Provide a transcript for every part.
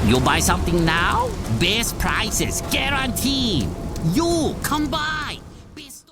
You buy something now? Best prices guaranteed. You come by. Best-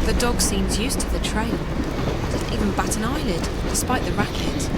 The dog seems used to the train. Doesn't even bat an eyelid, despite the racket.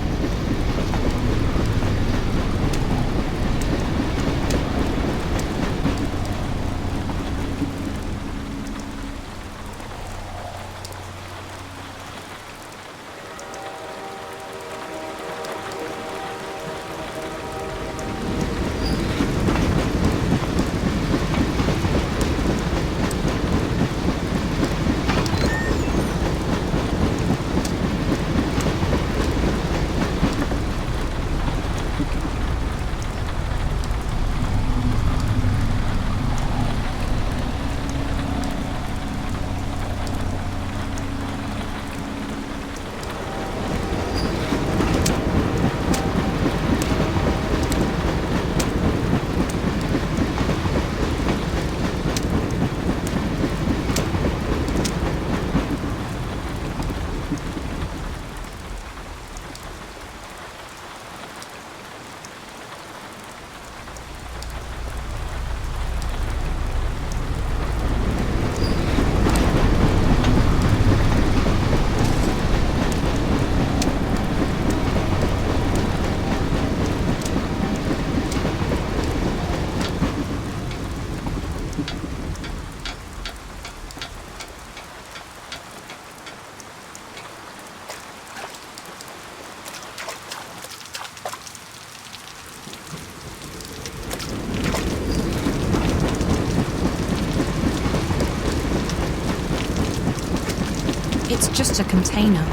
It's just a container.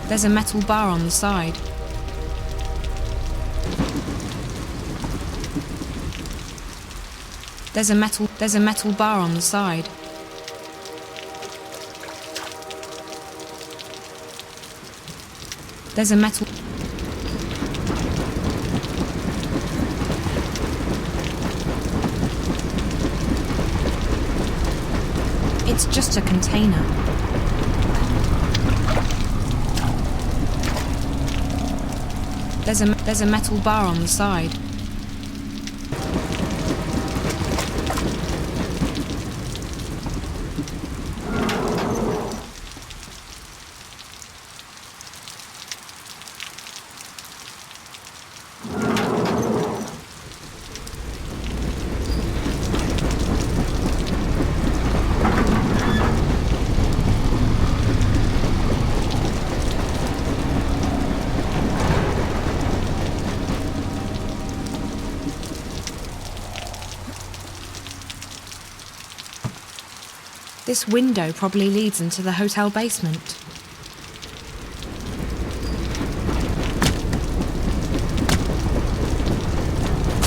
There's a metal bar on the side. There's a metal bar on the side. There's a metal... It's just a container. There's a metal bar on the side. This window probably leads into the hotel basement.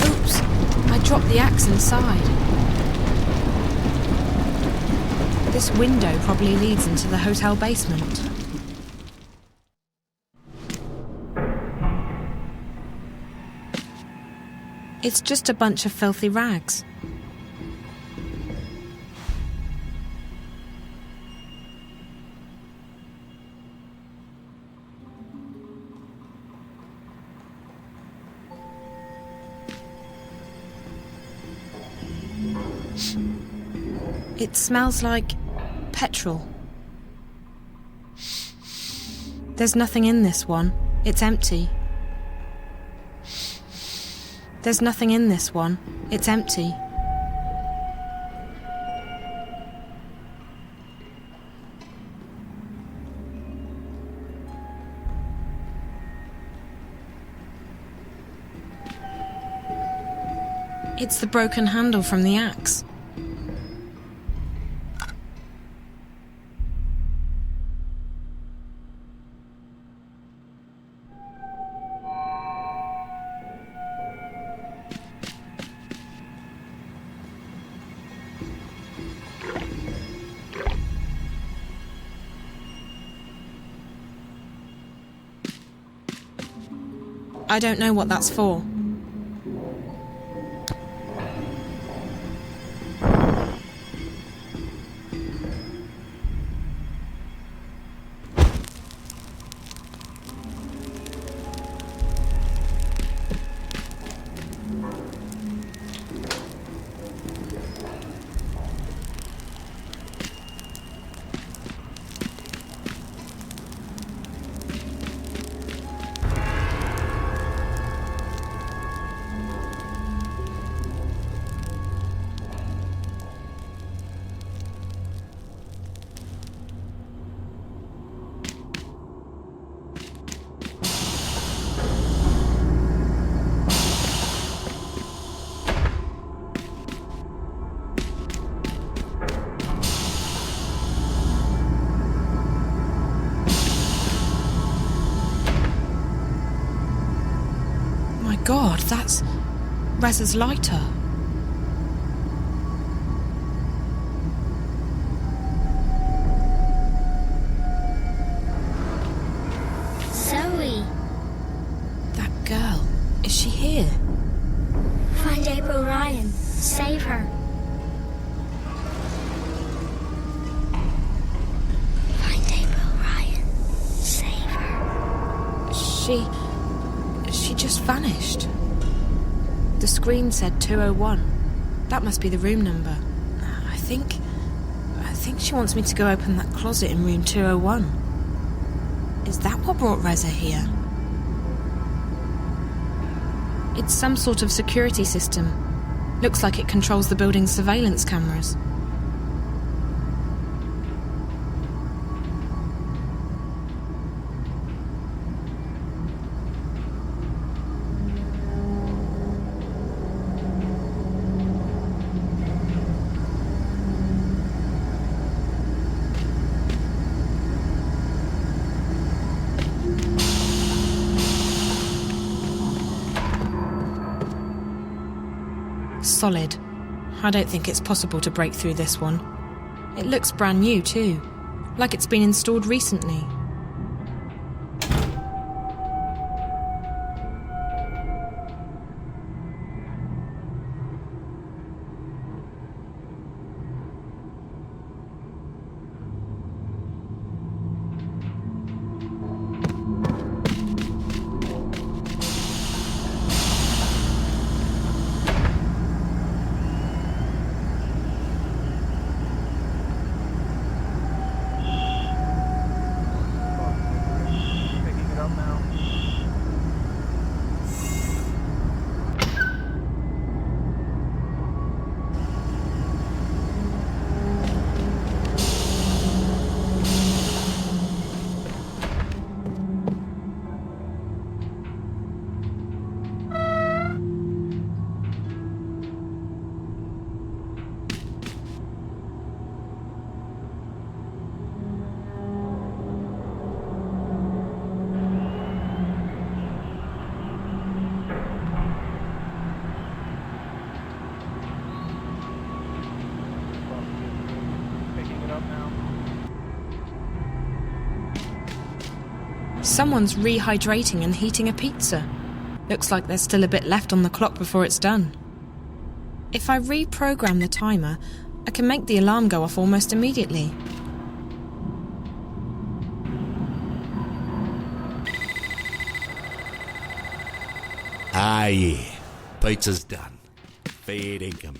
Oops, I dropped the axe inside. This window probably leads into the hotel basement. It's just a bunch of filthy rags. It smells like petrol. There's nothing in this one. It's empty. There's nothing in this one. It's empty. It's the broken handle from the axe. I don't know what that's for. God, that's Reza's lighter. Zoe. That girl, is she here? Find April Ryan. Save her. Find April Ryan. Save her. She just vanished. The screen said 201. That must be the room number. I think she wants me to go open that closet in room 201. Is that what brought Reza here? It's some sort of security system. Looks like it controls the building's surveillance cameras. Solid. I don't think it's possible to break through this one. It looks brand new too, like it's been installed recently. Someone's rehydrating and heating a pizza. Looks like there's still a bit left on the clock before it's done. If I reprogram the timer, I can make the alarm go off almost immediately. Ah, yeah. Pizza's done. Fair income.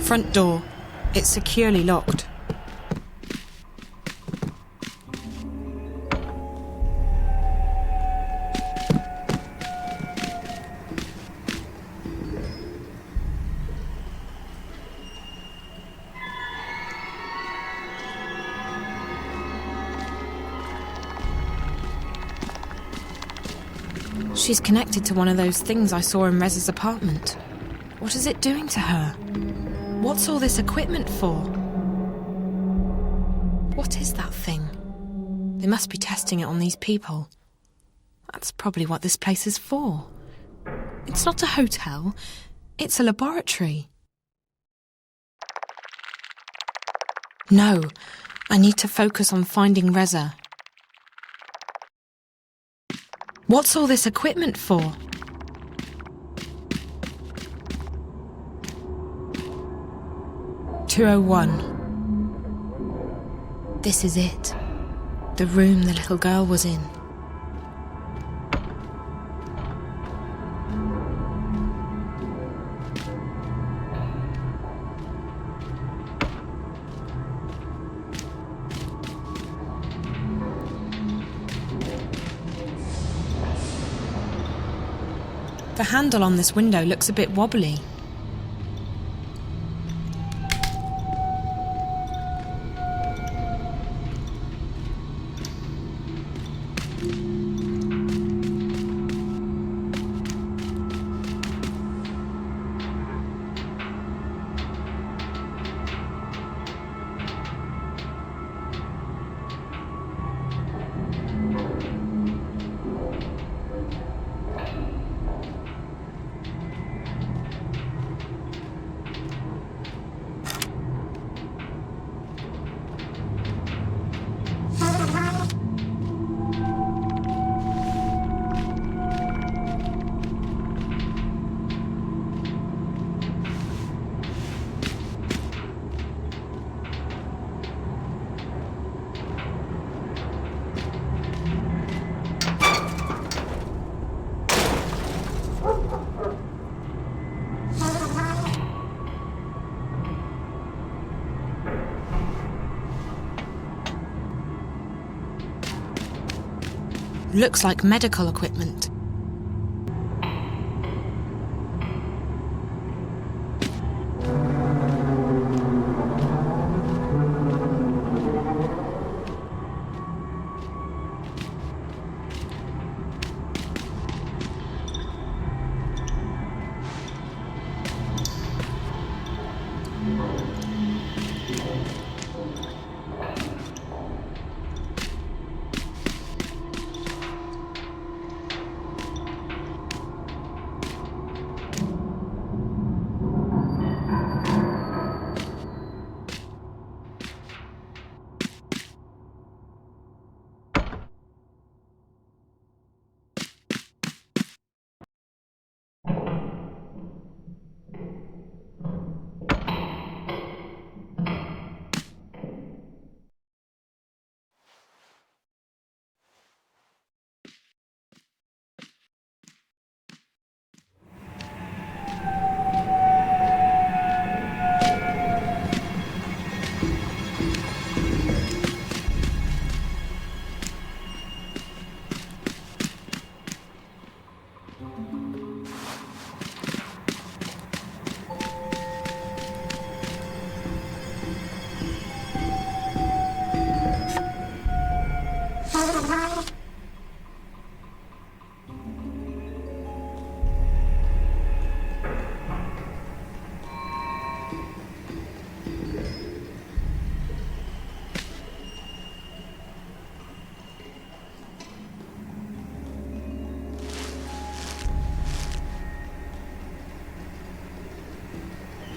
Front door. It's securely locked. She's connected to one of those things I saw in Rez's apartment. What is it doing to her? What's all this equipment for? What is that thing? They must be testing it on these people. That's probably what this place is for. It's not a hotel, it's a laboratory. No, I need to focus on finding Reza. What's all this equipment for? "201. This is it. The room the little girl was in. The handle on this window looks a bit wobbly. Looks like medical equipment.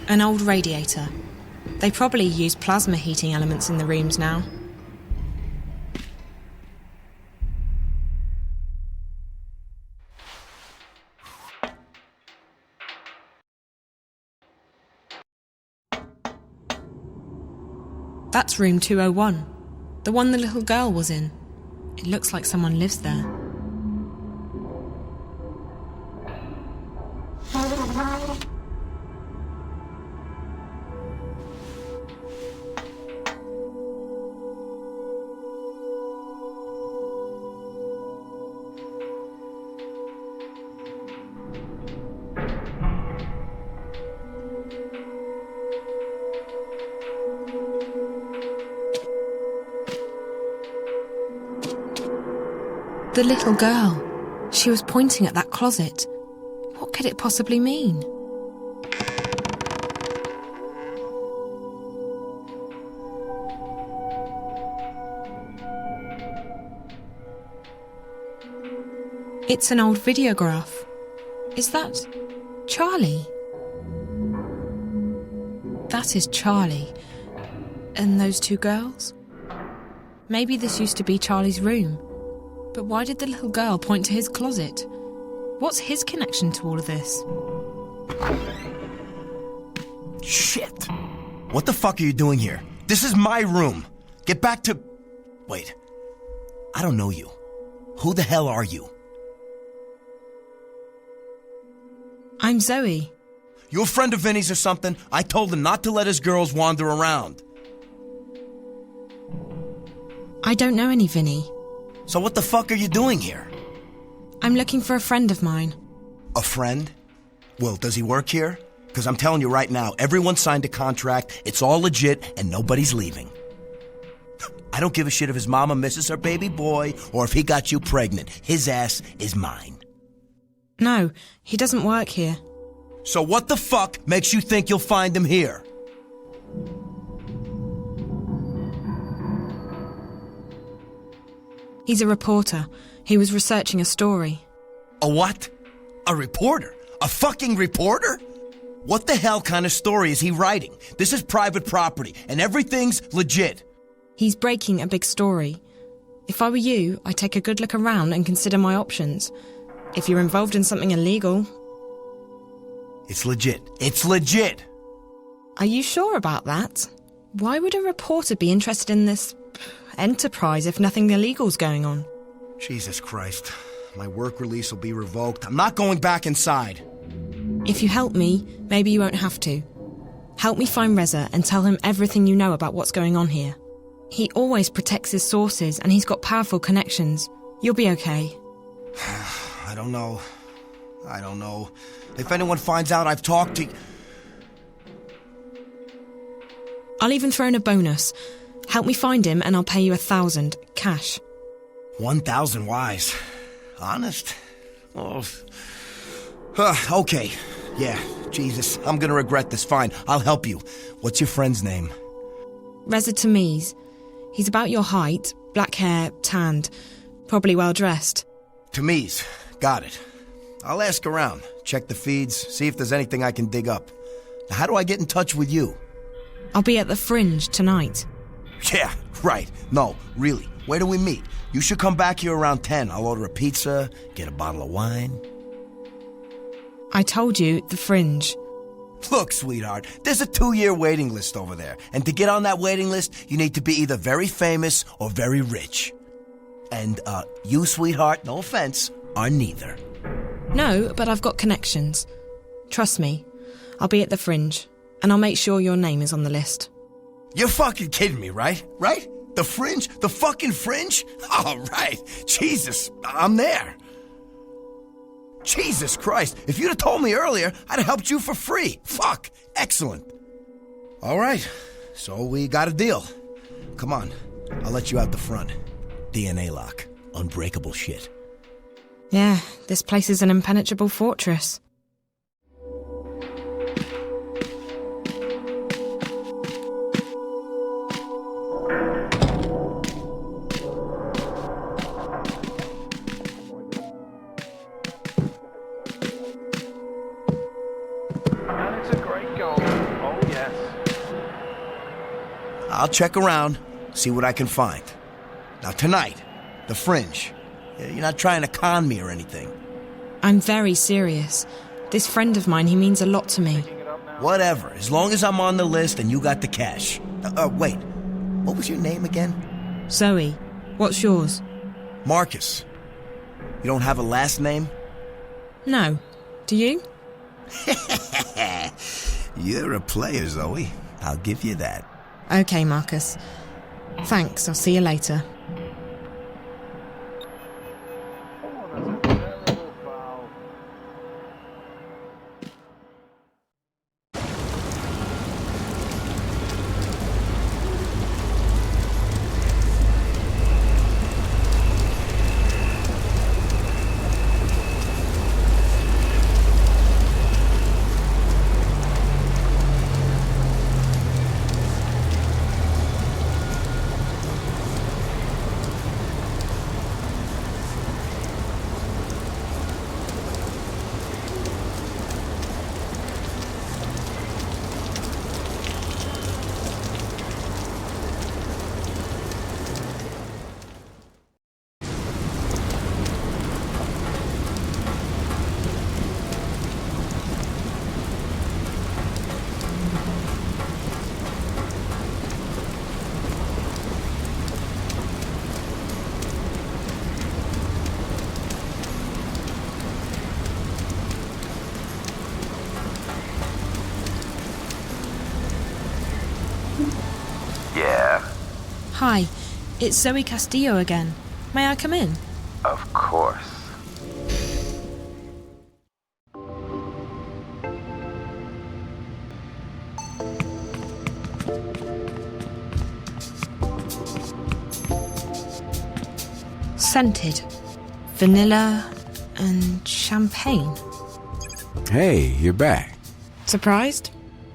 An old radiator. They probably use plasma heating elements in the rooms now. That's room 201, the one the little girl was in. It looks like someone lives there. The little girl. She was pointing at that closet. What could it possibly mean? It's an old videograph. Is that Charlie? That is Charlie. And those two girls? Maybe this used to be Charlie's room. But why did the little girl point to his closet? What's his connection to all of this? Shit! What the fuck are you doing here? This is my room! Get back to... Wait. I don't know you. Who the hell are you? I'm Zoe. You a friend of Vinny's or something? I told him not to let his girls wander around. I don't know any Vinny. So what the fuck are you doing here? I'm looking for a friend of mine. A friend? Well, does he work here? Because I'm telling you right now, everyone signed a contract, it's all legit, and nobody's leaving. I don't give a shit if his mama misses her baby boy, or if he got you pregnant. His ass is mine. No, he doesn't work here. So what the fuck makes you think you'll find him here? He's a reporter. He was researching a story. A what? A reporter? A fucking reporter? What the hell kind of story is he writing? This is private property, and everything's legit. He's breaking a big story. If I were you, I'd take a good look around and consider my options. If you're involved in something illegal... It's legit. It's legit! Are you sure about that? Why would a reporter be interested in this enterprise if nothing illegal's going on? Jesus Christ. My work release will be revoked. I'm not going back inside. If you help me, maybe you won't have to. Help me find Reza and tell him everything you know about what's going on here. He always protects his sources and he's got powerful connections. You'll be okay. I don't know. If anyone finds out I've talked to... I'll even throw in a bonus. Help me find him and I'll pay you 1,000, cash. 1,000 wise. Honest? Oh. Okay. Yeah, Jesus, I'm gonna regret this. Fine, I'll help you. What's your friend's name? Reza Tamiz. He's about your height, black hair, tanned, probably well dressed. Tamiz. Got it. I'll ask around, check the feeds, see if there's anything I can dig up. Now, how do I get in touch with you? I'll be at the Fringe tonight. Yeah, right. No, really. Where do we meet? You should come back here around 10. I'll order a pizza, get a bottle of wine. I told you, the Fringe. Look, sweetheart, there's a 2-year waiting list over there. And to get on that waiting list, you need to be either very famous or very rich. And, you, sweetheart, no offense, are neither. No, but I've got connections. Trust me. I'll be at the Fringe, and I'll make sure your name is on the list. You're fucking kidding me, right? Right? The Fringe? The fucking Fringe? All right. Jesus, I'm there. Jesus Christ, if you'd have told me earlier, I'd have helped you for free. Fuck, excellent. All right, so we got a deal. Come on, I'll let you out the front. DNA lock, unbreakable shit. Yeah, this place is an impenetrable fortress. I'll check around, see what I can find. Now tonight, the Fringe. You're not trying to con me or anything. I'm very serious. This friend of mine, he means a lot to me. Whatever, as long as I'm on the list and you got the cash. Wait, what was your name again? Zoe, what's yours? Marcus. You don't have a last name? No. Do you? You're a player, Zoe. I'll give you that. Okay, Marcus. Thanks, I'll see you later. Yeah, Hi, it's Zoe Castillo again. May I come in? of course. Scented. Vanilla and champagne. Hey, you're back. Surprised?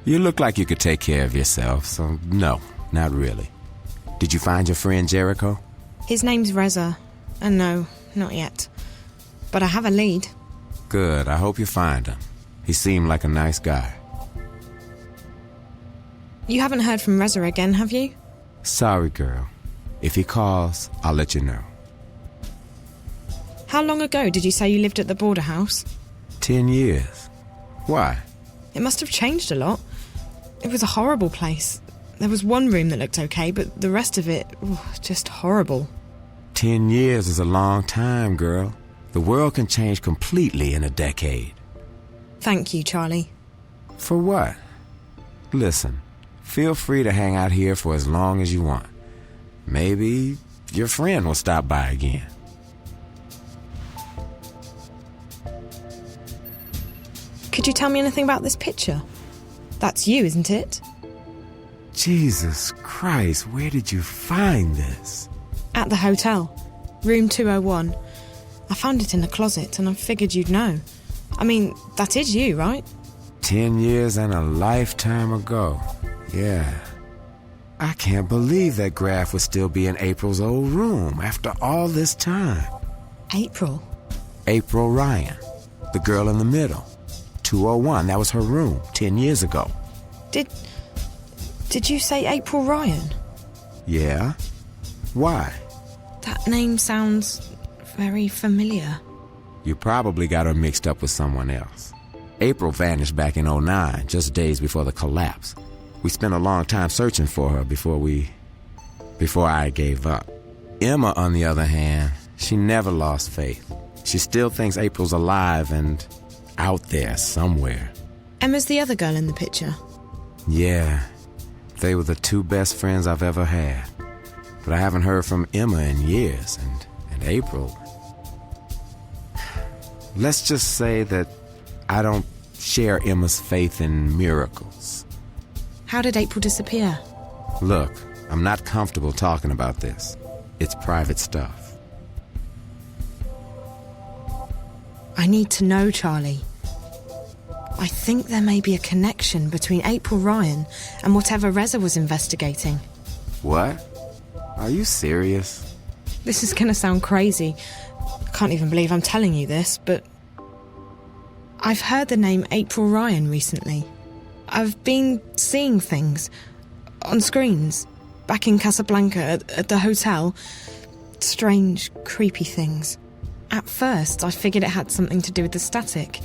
You look like you could take care of yourself, so no, not really. Did you find your friend Jericho? His name's Reza. And no, not yet. But I have a lead. Good, I hope you find him. He seemed like a nice guy. You haven't heard from Reza again, have you? Sorry, girl. If he calls, I'll let you know. How long ago did you say you lived at the border house? 10 years. Why? It must have changed a lot. It was a horrible place. There was one room that looked okay, but the rest of it, just horrible. 10 years is a long time, girl. The world can change completely in a decade. Thank you, Charlie. For what? Listen, feel free to hang out here for as long as you want. Maybe your friend will stop by again. Could you tell me anything about this picture? That's you, isn't it? Jesus Christ, where did you find this? At the hotel. Room 201. I found it in a closet and I figured you'd know. I mean, that is you, right? 10 years and a lifetime ago. Yeah. I can't believe that graph would still be in April's old room after all this time. April? April Ryan, the girl in the middle. 201, that was her room 10 years ago. Did you say April Ryan? Yeah? Why? That name sounds very familiar. You probably got her mixed up with someone else. April vanished back in '09, just days before the collapse. We spent a long time searching for her before I gave up. Emma, on the other hand, she never lost faith. She still thinks April's alive and out there somewhere. Emma's the other girl in the picture. Yeah, they were the two best friends I've ever had. But I haven't heard from Emma in years, and April... Let's just say that I don't share Emma's faith in miracles. How did April disappear? Look, I'm not comfortable talking about this. It's private stuff. I need to know, Charlie. I think there may be a connection between April Ryan and whatever Reza was investigating. What? Are you serious? This is going to sound crazy. I can't even believe I'm telling you this, but I've heard the name April Ryan recently. I've been seeing things on screens back in Casablanca at the hotel. Strange, creepy things. At first, I figured it had something to do with the static.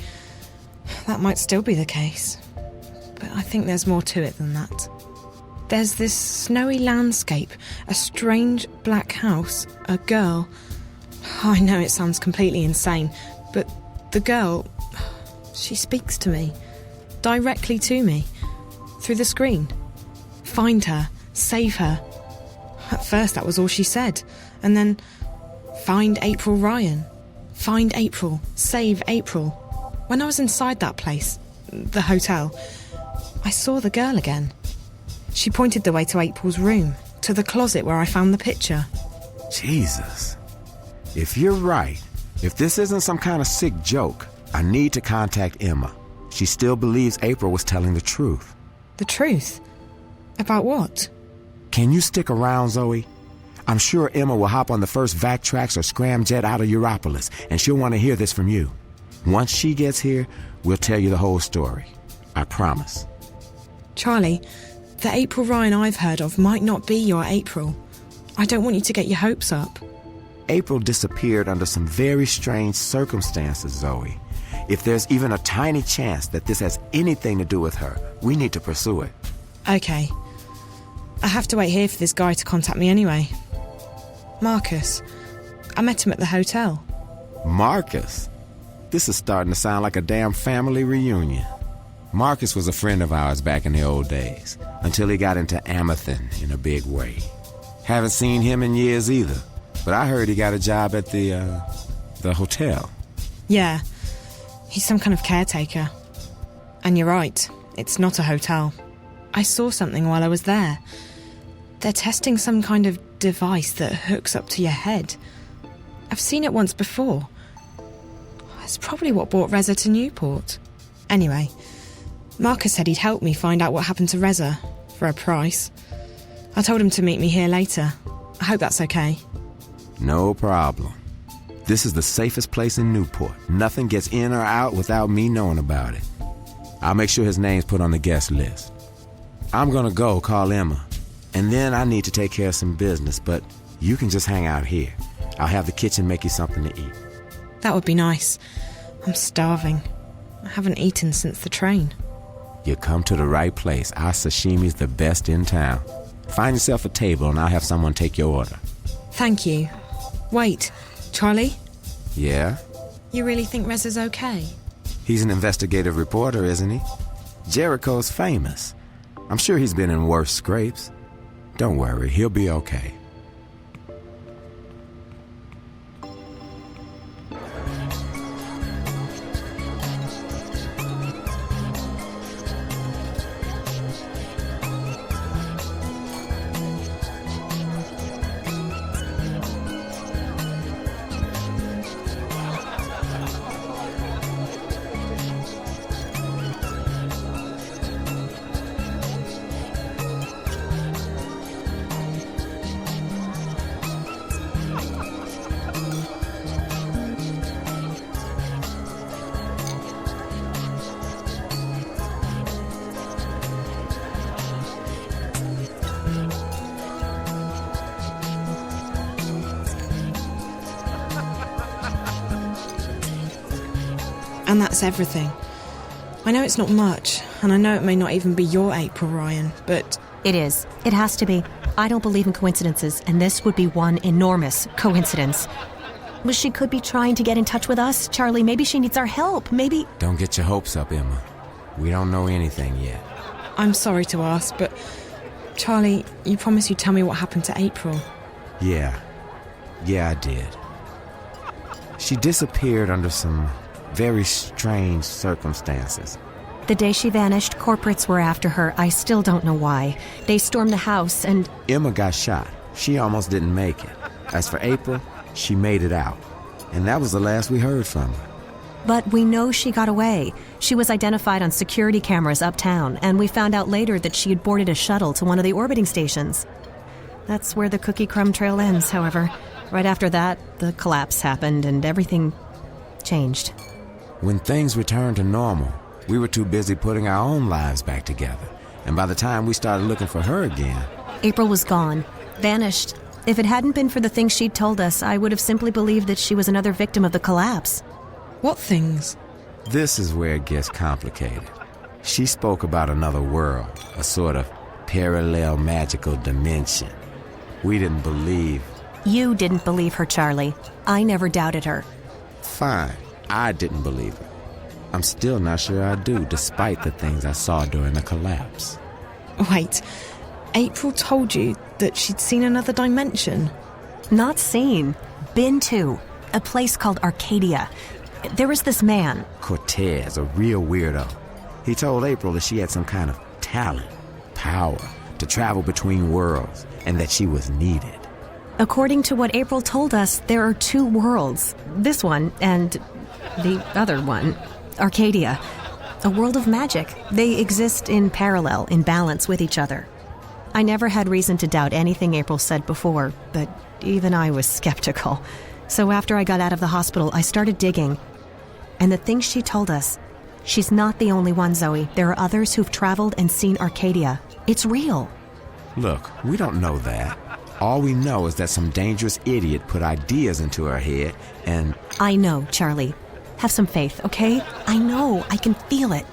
That might still be the case, but I think there's more to it than that. There's this snowy landscape, a strange black house, a girl. I know it sounds completely insane, but the girl, she speaks to me, directly to me, through the screen. Find her, save her. At first that was all she said, and then, find April Ryan. Find April, save April. When I was inside that place, the hotel, I saw the girl again. She pointed the way to April's room, to the closet where I found the picture. Jesus. If you're right, if this isn't some kind of sick joke, I need to contact Emma. She still believes April was telling the truth. The truth? About what? Can you stick around, Zoe? I'm sure Emma will hop on the first Vactrax or scramjet out of Europolis, and she'll want to hear this from you. Once she gets here, we'll tell you the whole story. I promise. Charlie, the April Ryan I've heard of might not be your April. I don't want you to get your hopes up. April disappeared under some very strange circumstances, Zoe. If there's even a tiny chance that this has anything to do with her, we need to pursue it. Okay. I have to wait here for this guy to contact me anyway. Marcus. I met him at the hotel. Marcus? This is starting to sound like a damn family reunion. Marcus was a friend of ours back in the old days, until he got into amethyst in a big way. Haven't seen him in years either, but I heard he got a job at the hotel. Yeah, he's some kind of caretaker. And you're right, it's not a hotel. I saw something while I was there. They're testing some kind of device that hooks up to your head. I've seen it once before. It's probably what brought Reza to Newport. Anyway, Marcus said he'd help me find out what happened to Reza, for a price. I told him to meet me here later. I hope that's okay. No problem. This is the safest place in Newport. Nothing gets in or out without me knowing about it. I'll make sure his name's put on the guest list. I'm gonna go call Emma, and then I need to take care of some business, but you can just hang out here. I'll have the kitchen make you something to eat. That would be nice. I'm starving. I haven't eaten since the train. You come to the right place. Our sashimi's the best in town. Find yourself a table and I'll have someone take your order. Thank you. Wait, Charlie? Yeah? You really think Reza's okay? He's an investigative reporter, isn't he? Jericho's famous. I'm sure he's been in worse scrapes. Don't worry, he'll be okay. And that's everything. I know it's not much, and I know it may not even be your April, Ryan, but... It is. It has to be. I don't believe in coincidences, and this would be one enormous coincidence. Well, she could be trying to get in touch with us. Charlie, maybe she needs our help. Maybe... Don't get your hopes up, Emma. We don't know anything yet. I'm sorry to ask, but... Charlie, you promised you'd tell me what happened to April. Yeah, I did. She disappeared under some very strange circumstances. The day she vanished, corporates were after her. I still don't know why. They stormed the house and... Emma got shot. She almost didn't make it. As for April, she made it out. And that was the last we heard from her. But we know she got away. She was identified on security cameras uptown, and we found out later that she had boarded a shuttle to one of the orbiting stations. That's where the cookie crumb trail ends, however. Right after that, the collapse happened and everything changed. When things returned to normal, we were too busy putting our own lives back together. And by the time we started looking for her again... April was gone. Vanished. If it hadn't been for the things she'd told us, I would have simply believed that she was another victim of the collapse. What things? This is where it gets complicated. She spoke about another world, a sort of parallel magical dimension. We didn't believe... You didn't believe her, Charlie. I never doubted her. Fine, I didn't believe her. I'm still not sure I do, despite the things I saw during the collapse. Wait, April told you that she'd seen another dimension? Not seen. Been to. A place called Arcadia. There was this man. Cortez, a real weirdo. He told April that she had some kind of talent, power, to travel between worlds, and that she was needed. According to what April told us, there are two worlds. This one and the other one. Arcadia. A world of magic. They exist in parallel, in balance with each other. I never had reason to doubt anything April said before, but even I was skeptical. So after I got out of the hospital, I started digging. And the things she told us, she's not the only one, Zoe. There are others who've traveled and seen Arcadia. It's real. Look, we don't know that. All we know is that some dangerous idiot put ideas into her head and... I know, Charlie. Have some faith, okay? I know. I can feel it.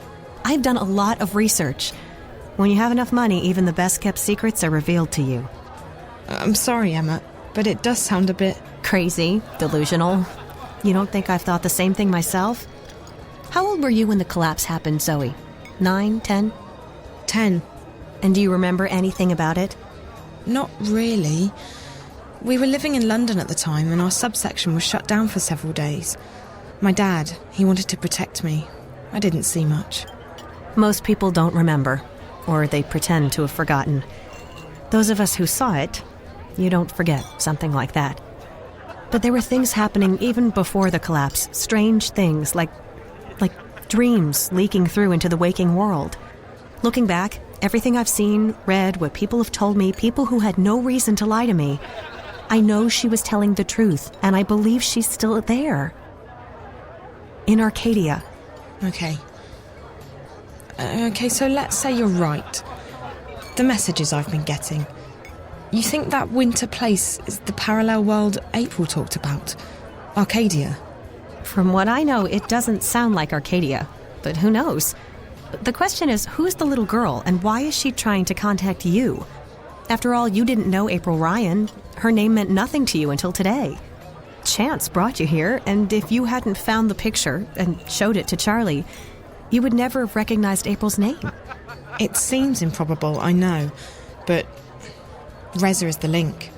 I've done a lot of research. When you have enough money, even the best-kept secrets are revealed to you. I'm sorry, Emma, but it does sound a bit... Crazy, delusional. You don't think I've thought the same thing myself? How old were you when the collapse happened, Zoe? 9, 10? 10. And do you remember anything about it? Not really. We were living in London at the time, and our subsection was shut down for several days. My dad, he wanted to protect me. I didn't see much. Most people don't remember, or they pretend to have forgotten. Those of us who saw it, you don't forget something like that. But there were things happening even before the collapse, strange things like dreams leaking through into the waking world. Looking back, everything I've seen, read, what people have told me, people who had no reason to lie to me, I know she was telling the truth, and I believe she's still there. In Arcadia. Okay, so let's say you're right. The messages I've been getting. You think that winter place is the parallel world April talked about? Arcadia? From what I know, it doesn't sound like Arcadia, but who knows? The question is, who's the little girl, and why is she trying to contact you? After all, you didn't know April Ryan. Her name meant nothing to you until today. Chance brought you here, and if you hadn't found the picture and showed it to Charlie, you would never have recognized April's name. It seems improbable, I know, but Reza is the link.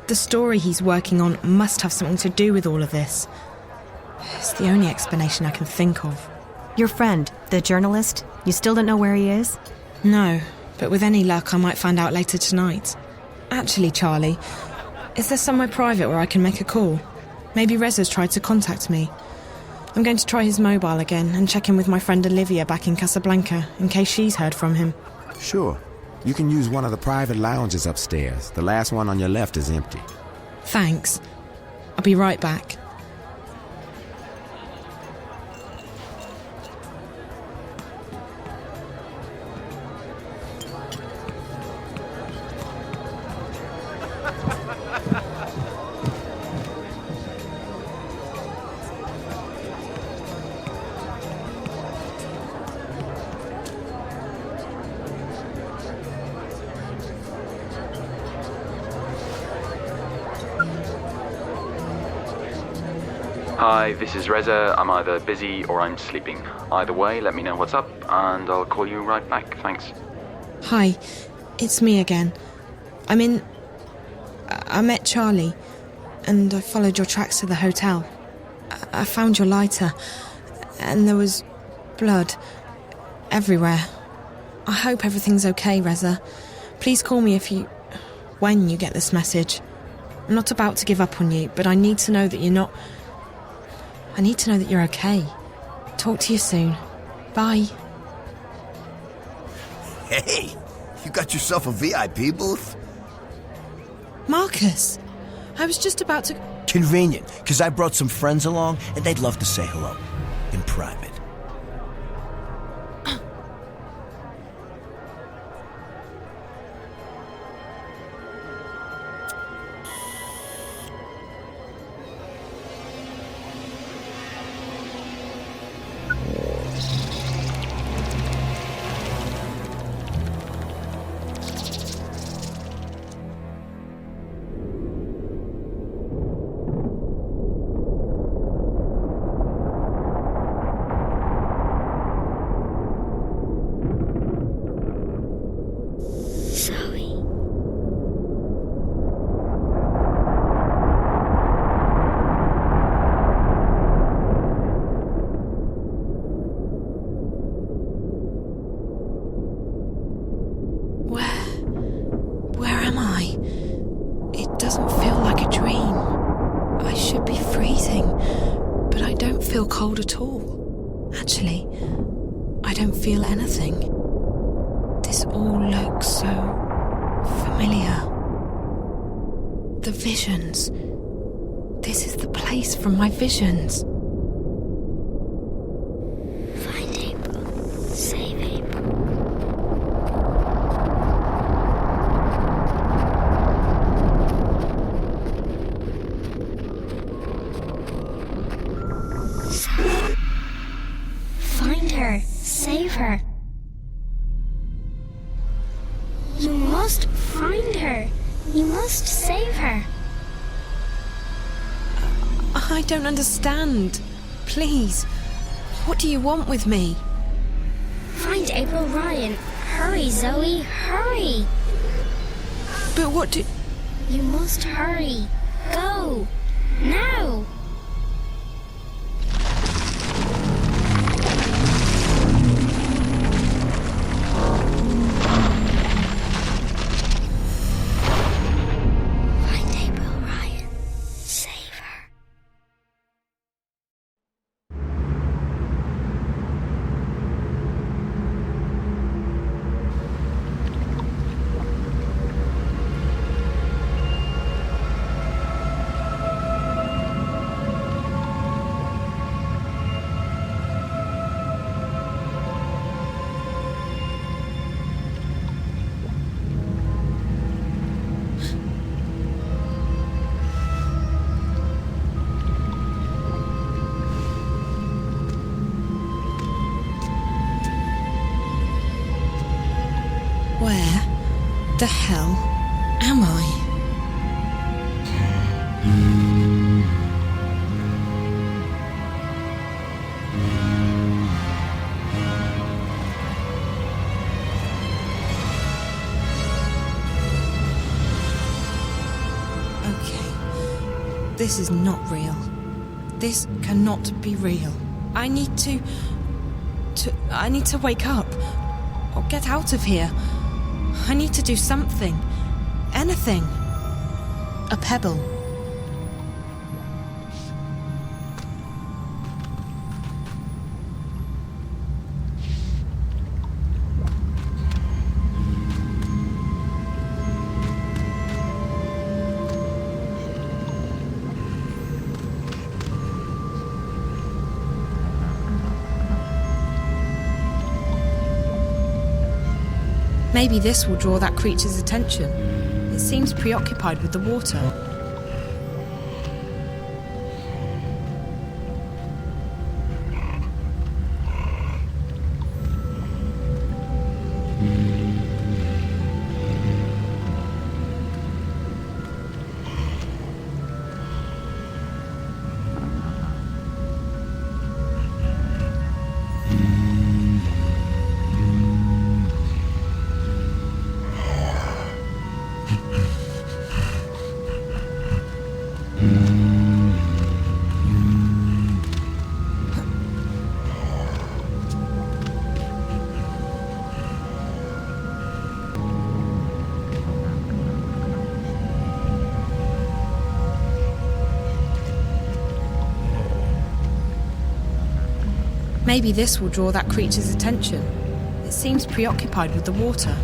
The story he's working on must have something to do with all of this. It's the only explanation I can think of. Your friend, the journalist, you still don't know where he is? No, but with any luck I might find out later tonight. Actually, Charlie, is there somewhere private where I can make a call? Maybe Reza's tried to contact me. I'm going to try his mobile again and check in with my friend Olivia back in Casablanca, in case she's heard from him. Sure. You can use one of the private lounges upstairs. The last one on your left is empty. Thanks. I'll be right back. Hi, this is Reza. I'm either busy or I'm sleeping. Either way, let me know what's up, and I'll call you right back. Thanks. Hi, it's me again. I met Charlie, and I followed your tracks to the hotel. I found your lighter, and there was blood everywhere. I hope everything's okay, Reza. Please call me when you get this message. I'm not about to give up on you, but I need to know that you're not... I need to know that you're okay. Talk to you soon. Bye. Hey, you got yourself a VIP booth? Marcus, I was just about to... Convenient, because I brought some friends along, and they'd love to say hello. In private. Zoe. Where am I? It doesn't feel like a dream. I should be freezing, but I don't feel cold at all. Actually, I don't feel anything. This all looks so familiar. The visions. This is the place from my visions. Find April. Save April. Find her. Save her. You must find her. You must save her. I don't understand. Please, what do you want with me? Find April Ryan. Hurry, Zoe. Hurry. But what do... You must hurry. Go. Now. Find April Ryan. Save her. Where the hell am I? Okay, this is not real. This cannot be real. I need to wake up or get out of here. I need to do something. Anything. A pebble. Maybe this will draw that creature's attention. It seems preoccupied with the water. Maybe this will draw that creature's attention. It seems preoccupied with the water.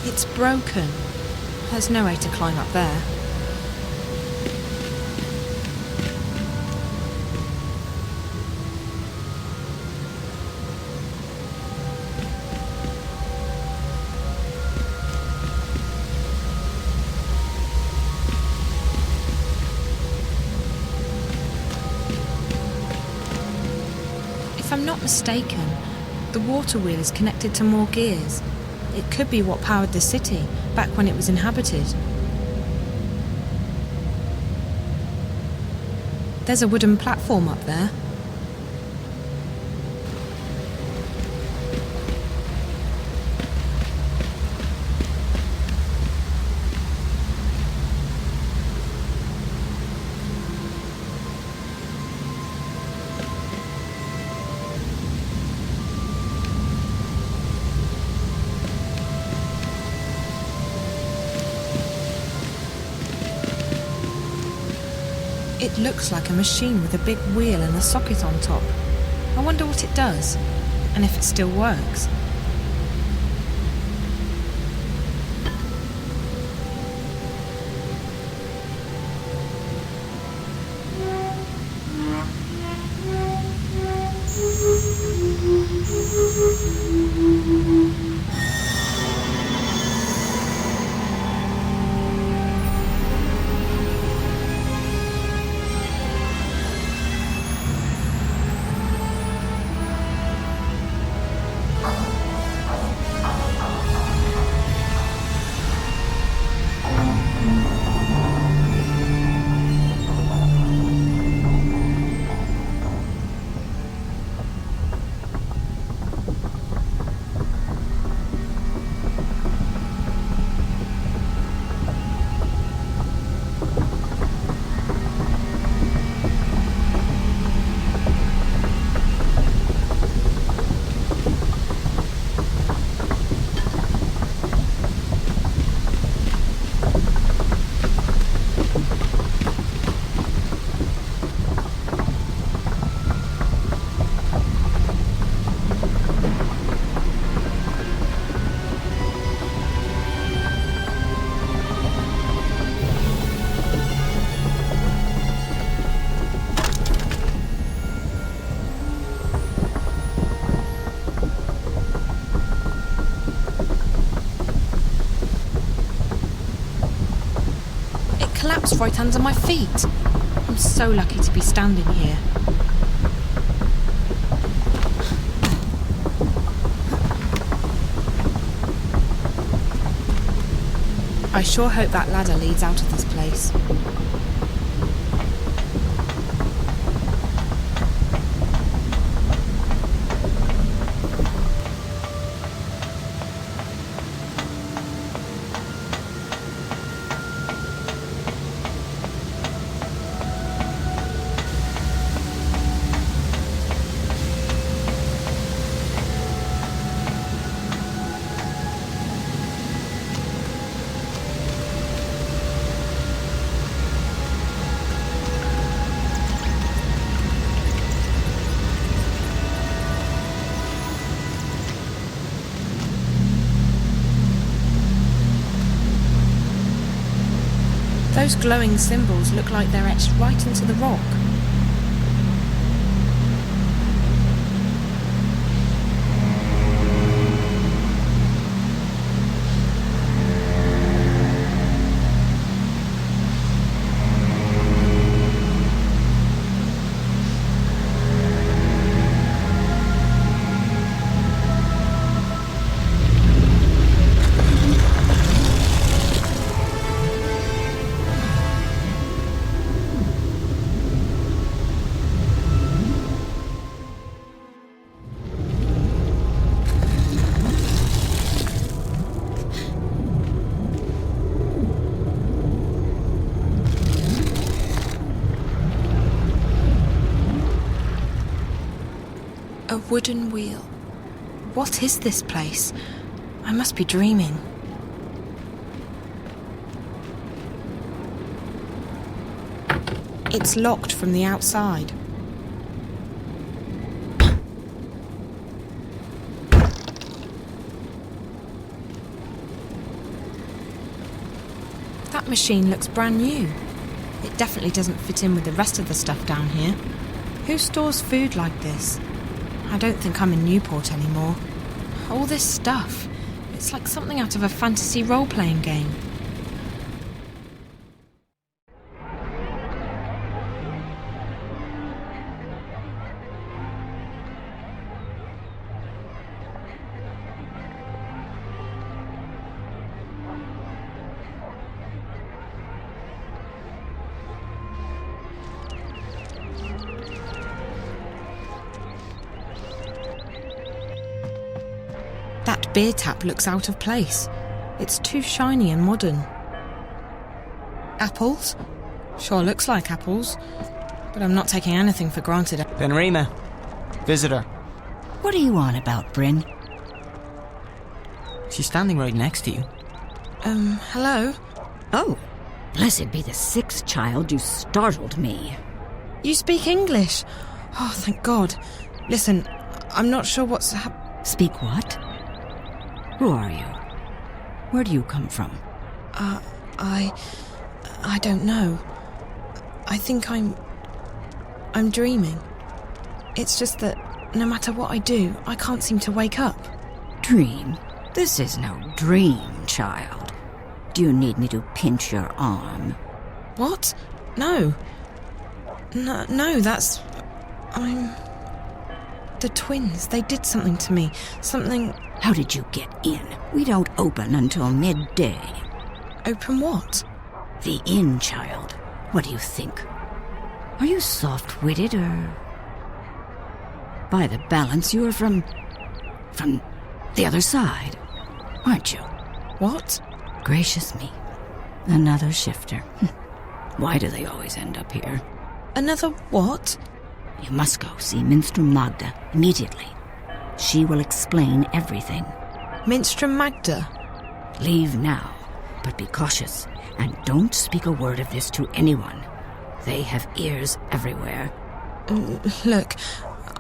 It's broken. There's no way to climb up there. If I'm not mistaken, the water wheel is connected to more gears. It could be what powered the city, back when it was inhabited. There's a wooden platform up there. It looks like a machine with a big wheel and a socket on top. I wonder what it does, and if it still works. Collapsed right under my feet. I'm so lucky to be standing here. I sure hope that ladder leads out of this place. Those glowing symbols look like they're etched right into the rock. wooden wheel. What is this place? I must be dreaming. It's locked from the outside. That machine looks brand new. It definitely doesn't fit in with the rest of the stuff down here. Who stores food like this? I don't think I'm in Newport anymore. All this stuff. It's like something out of a fantasy role-playing game. That beer tap looks out of place. It's too shiny and modern. Apples? Sure looks like apples. But I'm not taking anything for granted. Benrima. Visitor. What are you on about, Bryn? She's standing right next to you. Hello? Oh, blessed be the sixth child, you startled me. You speak English? Oh, thank God. Listen, I'm not sure what's Speak what? Who are you? Where do you come from? I don't know. I think I'm dreaming. It's just that no matter what I do, I can't seem to wake up. Dream? This is no dream, child. Do you need me to pinch your arm? What? No. No, that's... The twins, they did something to me. Something... How did you get in? We don't open until midday. Open what? The inn, child. What do you think? Are you soft-witted or... By the balance, you are from the other side, aren't you? What? Gracious me. Another shifter. Why do they always end up here? Another what? You must go see Minstrel Magda immediately. She will explain everything. Minstrel Magda? Leave now, but be cautious, and don't speak a word of this to anyone. They have ears everywhere. Look,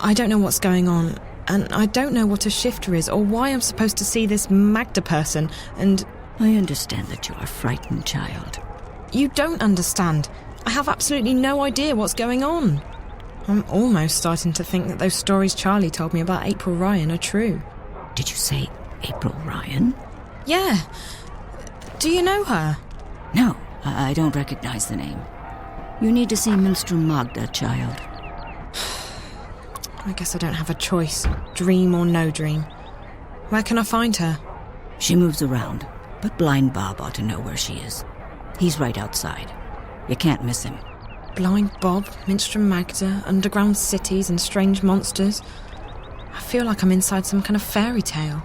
I don't know what's going on, and I don't know what a shifter is or why I'm supposed to see this Magda person, and... I understand that you are frightened, child. You don't understand. I have absolutely no idea what's going on. I'm almost starting to think that those stories Charlie told me about April Ryan are true. Did you say April Ryan? Yeah. Do you know her? No, I don't recognize the name. You need to see Minstrel Magda, child. I guess I don't have a choice, dream or no dream. Where can I find her? She moves around, but Blind Bob ought to know where she is. He's right outside. You can't miss him. Blind Bob, Minstrel Magda, underground cities and strange monsters. I feel like I'm inside some kind of fairy tale.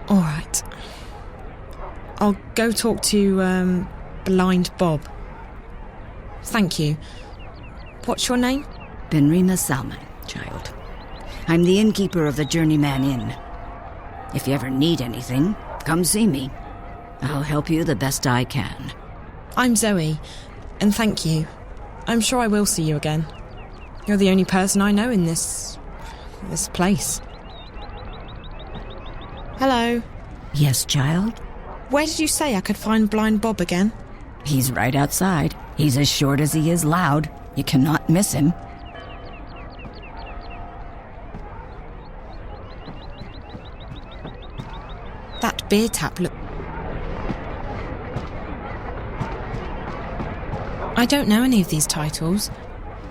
All right. I'll go talk to, Blind Bob. Thank you. What's your name? Benrima Salmon, child. I'm the innkeeper of the Journeyman Inn. If you ever need anything, come see me. I'll help you the best I can. I'm Zoe, and thank you. I'm sure I will see you again. You're the only person I know in this place. Hello. Yes, child? Where did you say I could find Blind Bob again? He's right outside. He's as short as he is loud. You cannot miss him. That beer tap look... I don't know any of these titles.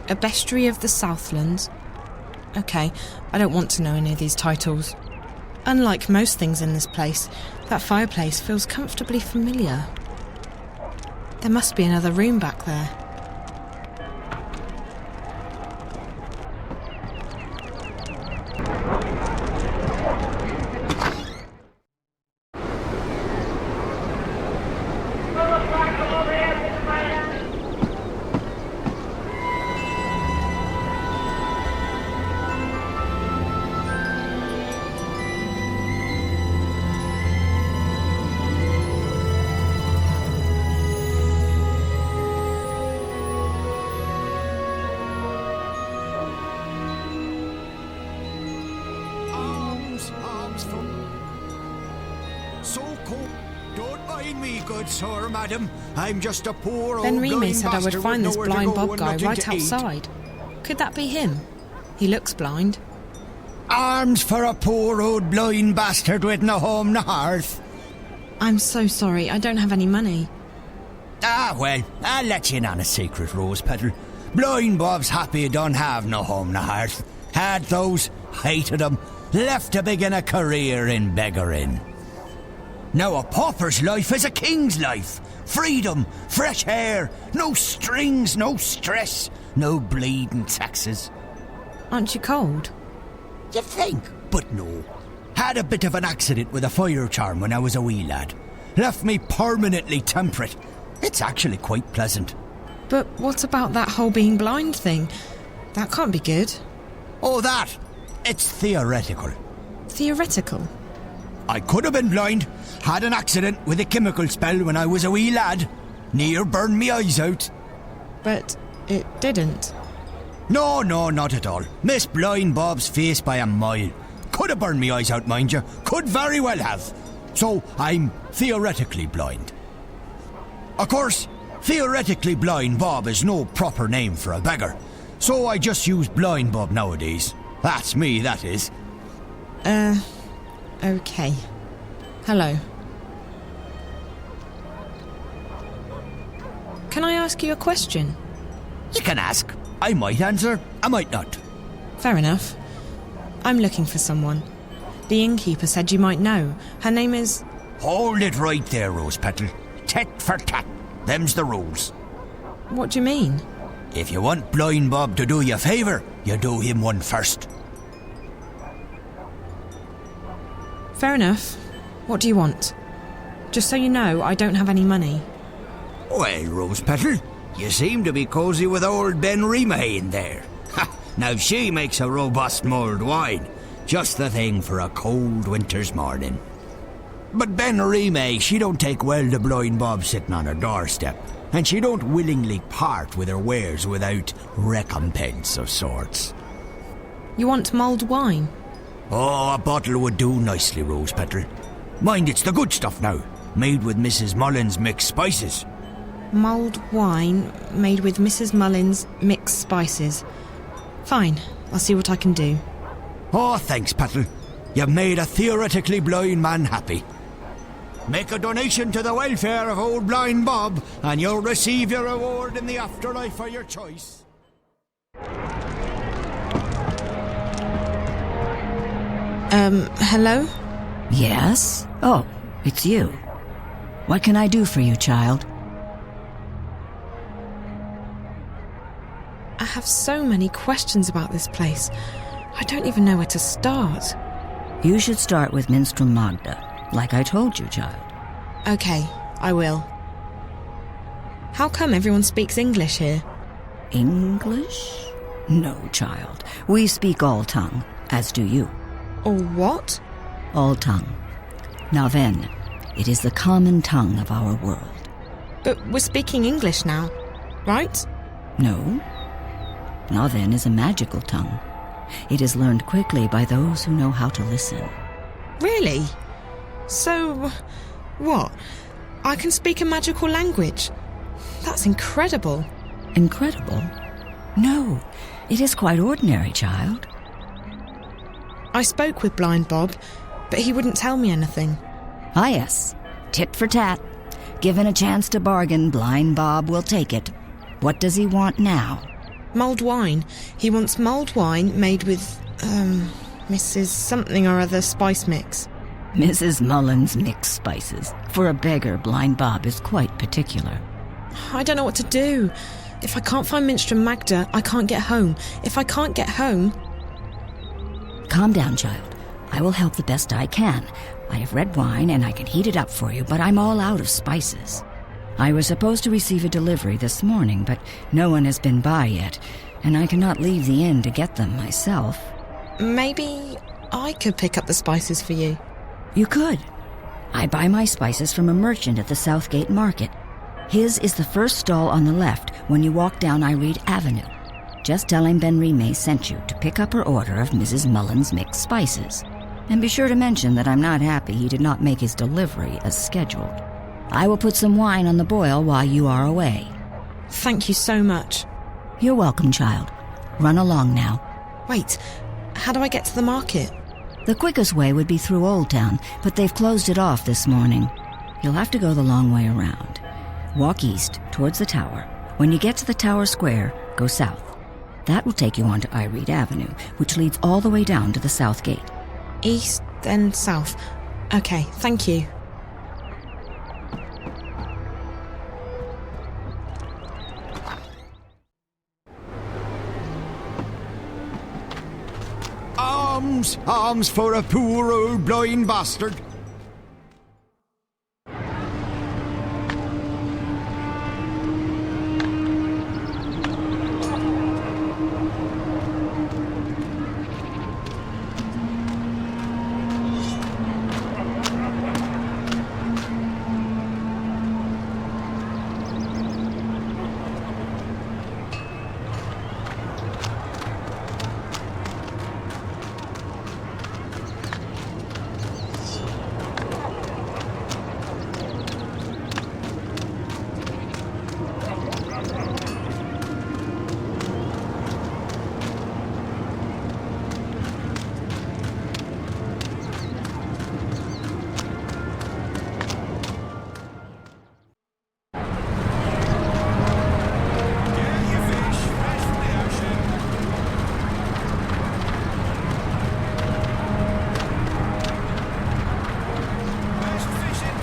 A Bestiary of the Southlands. Okay, I don't want to know any of these titles. Unlike most things in this place, that fireplace feels comfortably familiar. There must be another room back there. Don't mind me, good sir, madam. I'm just a poor old Ben Rime blind said I would bastard find with this nowhere to blind go Bob and guy nothing right to eat. outside. Could that be him? He looks blind. Arms for a poor old blind bastard with no home, no hearth. I'm so sorry, I don't have any money. Ah, well, I'll let you in on a secret, Rose Petal. Blind Bob's happy he don't have no home, no hearth. Had those, hated them, left to begin a career in beggaring. Now a pauper's life is a king's life. Freedom, fresh air, no strings, no stress, no bleeding taxes. Aren't you cold? You think? But no. Had a bit of an accident with a fire charm when I was a wee lad. Left me permanently temperate. It's actually quite pleasant. But what about that whole being blind thing? That can't be good. Oh, that? It's theoretical. Theoretical? I could have been blind. Had an accident with a chemical spell when I was a wee lad. Near burned me eyes out. But it didn't. No, not at all. Missed blind Bob's face by a mile. Could have burned me eyes out, mind you. Could very well have. So I'm theoretically blind. Of course, theoretically blind Bob is no proper name for a beggar. So I just use blind Bob nowadays. That's me, that is. Okay. Hello. Can I ask you a question? You can ask. I might answer, I might not. Fair enough. I'm looking for someone. The innkeeper said you might know. Her name is... Hold it right there, Rose Petal. Tit for tat. Them's the rules. What do you mean? If you want blind Bob to do you a favour, you do him one first. Fair enough. What do you want? Just so you know, I don't have any money. Well, Rose Petal, you seem to be cosy with old Ben Rime in there. Ha! Now she makes a robust mulled wine. Just the thing for a cold winter's morning. But Ben Rime, she don't take well to blind Bob sitting on her doorstep. And she don't willingly part with her wares without recompense of sorts. You want mulled wine? Oh, a bottle would do nicely, Rose Petal. Mind, it's the good stuff now. Made with Mrs. Mullins' mixed spices. Mulled wine made with Mrs. Mullins' mixed spices. Fine, I'll see what I can do. Oh, thanks, Petal. You've made a theoretically blind man happy. Make a donation to the welfare of old blind Bob, and you'll receive your reward in the afterlife for your choice. Hello? Yes? Oh, it's you. What can I do for you, child? I have so many questions about this place. I don't even know where to start. You should start with Minstrel Magda, like I told you, child. Okay, I will. How come everyone speaks English here? English? No, child. We speak all tongue, as do you. All what? All tongue. Now then, it is the common tongue of our world. But we're speaking English now, right? No. Now then is a magical tongue. It is learned quickly by those who know how to listen. Really? So, what? I can speak a magical language? That's incredible. Incredible? No, it is quite ordinary, child. I spoke with Blind Bob, but he wouldn't tell me anything. Ah, yes. Tit for tat. Given a chance to bargain, Blind Bob will take it. What does he want now? Mulled wine. He wants mulled wine made with, Mrs. something or other spice mix. Mrs. Mullins' mixed spices. For a beggar, Blind Bob is quite particular. I don't know what to do. If I can't find Minstrel Magda, I can't get home. If I can't get home... Calm down, child. I will help the best I can. I have red wine and I can heat it up for you, but I'm all out of spices. I was supposed to receive a delivery this morning, but no one has been by yet, and I cannot leave the inn to get them myself. Maybe I could pick up the spices for you. You could. I buy my spices from a merchant at the Southgate Market. His is the first stall on the left when you walk down Irede Avenue. Just tell him Ben Rime sent you to pick up her order of Mrs. Mullins' mixed spices. And be sure to mention that I'm not happy he did not make his delivery as scheduled. I will put some wine on the boil while you are away. Thank you so much. You're welcome, child. Run along now. Wait, how do I get to the market? The quickest way would be through Old Town, but they've closed it off this morning. You'll have to go the long way around. Walk east, towards the tower. When you get to the tower square, go south. That will take you onto Iread Avenue, which leads all the way down to the south gate. East, then south. Okay, thank you. Arms for a poor old blind bastard.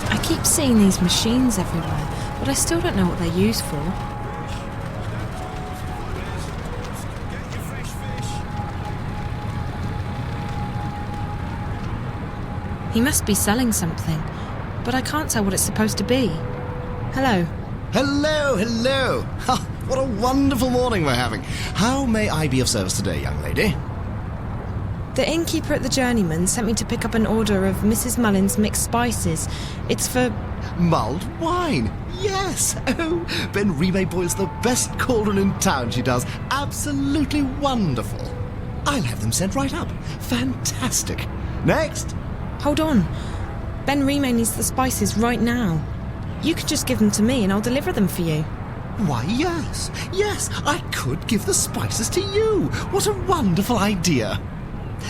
I keep seeing these machines everywhere, but I still don't know what they're used for. He must be selling something, but I can't tell what it's supposed to be. Hello. Hello, hello. What a wonderful morning we're having. How may I be of service today, young lady? The innkeeper at the Journeyman sent me to pick up an order of Mrs. Mullen's mixed spices. It's for... Mulled wine. Yes. Oh, Ben Remay boils the best cauldron in town, she does. Absolutely wonderful. I'll have them sent right up. Fantastic. Next. Hold on. Ben Remay needs the spices right now. You could just give them to me and I'll deliver them for you. Why, yes. Yes, I could give the spices to you. What a wonderful idea.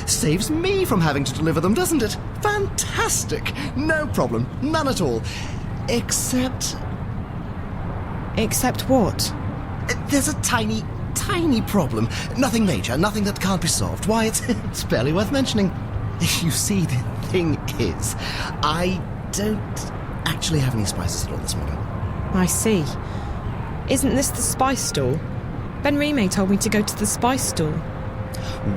Saves me from having to deliver them, doesn't it? Fantastic. No problem. None at all. Except... Except what? There's a tiny problem. Nothing major, nothing that can't be solved. Why, it's barely worth mentioning. You see, the thing is, I don't actually have any spices at all this morning. I see. Isn't this the spice store? Ben Remay told me to go to the spice store.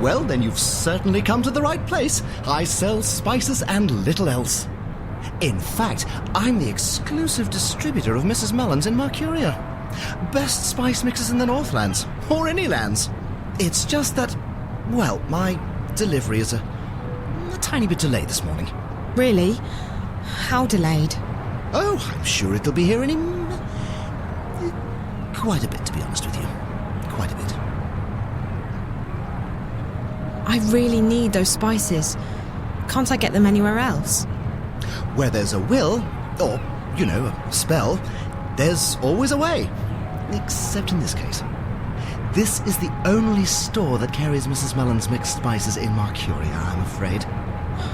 Well, then you've certainly come to the right place. I sell spices and little else. In fact, I'm the exclusive distributor of Mrs. Mullen's in Mercuria. Best spice mixes in the Northlands, or any lands. It's just that, well, my delivery is a tiny bit delayed this morning. Really? How delayed? Oh, I'm sure it'll be here any... quite a bit, to be honest with you. Quite a bit. I really need those spices. Can't I get them anywhere else? Where there's a will, or, a spell, there's always a way. Except in this case. This is the only store that carries Mrs. Mullen's mixed spices in Mercuria, I'm afraid.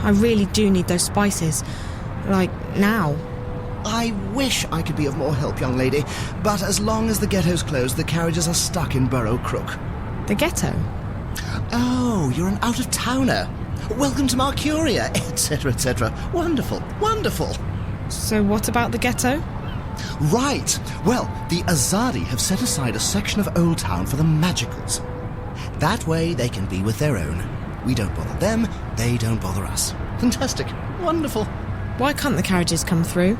I really do need those spices. Like, now. I wish I could be of more help, young lady, but as long as the ghetto's closed, the carriages are stuck in Burrow Crook. The ghetto? Oh, you're an out-of-towner. Welcome to Mercuria, etc., etc. Wonderful, wonderful. So what about the ghetto? Right. Well, the Azadi have set aside a section of Old Town for the Magicals. That way they can be with their own. We don't bother them, they don't bother us. Fantastic. Wonderful. Why can't the carriages come through?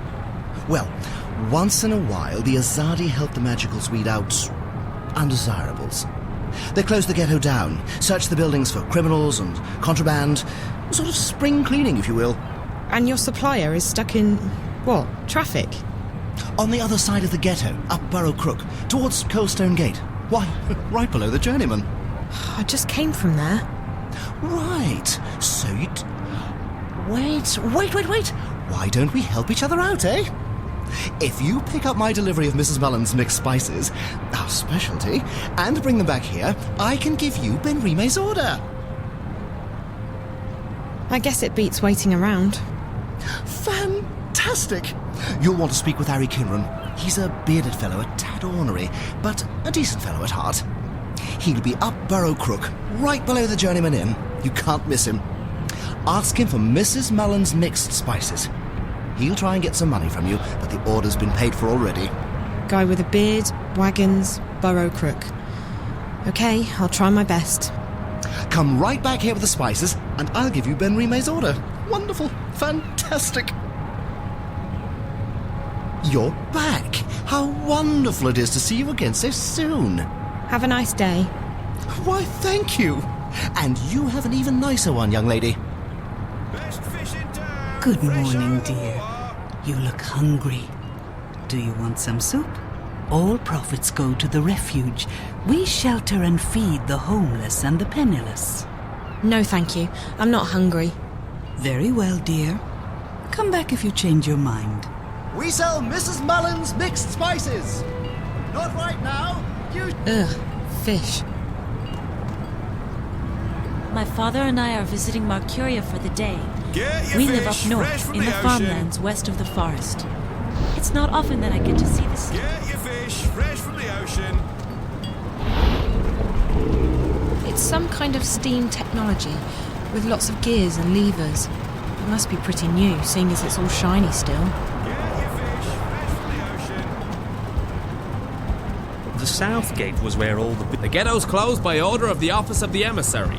Well, once in a while, the Azadi help the Magicals weed out undesirables. They close the ghetto down, search the buildings for criminals and contraband, sort of spring cleaning, if you will. And your supplier is stuck in, what, traffic? On the other side of the ghetto, up Burrow Crook, towards Coldstone Gate. Why, right below the Journeyman. I just came from there. Right, so Wait. Why don't we help each other out, eh? If you pick up my delivery of Mrs. Mullen's mixed spices, our specialty, and bring them back here, I can give you Ben Rime's order. I guess it beats waiting around. Fantastic! You'll want to speak with Harry Kinran. He's a bearded fellow, a tad ornery, but a decent fellow at heart. He'll be up Burrow Crook, right below the Journeyman Inn. You can't miss him. Ask him for Mrs. Mullen's mixed spices. He'll try and get some money from you, but the order's been paid for already. Guy with a beard, wagons, Burrow Crook. Okay, I'll try my best. Come right back here with the spices, and I'll give you Ben Rime's order. Wonderful. Fantastic. You're back. How wonderful it is to see you again so soon. Have a nice day. Why, thank you. And you have an even nicer one, young lady. Good morning, dear. You look hungry. Do you want some soup? All profits go to the refuge. We shelter and feed the homeless and the penniless. No, thank you. I'm not hungry. Very well, dear. Come back if you change your mind. We sell Mrs. Mullen's mixed spices. Not right now. Ugh, fish. My father and I are visiting Mercuria for the day. We live up north, in the farmlands west of the forest. It's not often that I get to see the sea. Get your fish fresh from the ocean. It's some kind of steam technology, with lots of gears and levers. It must be pretty new, seeing as it's all shiny still. The south gate was where all the ghetto's closed by order of the office of the emissary.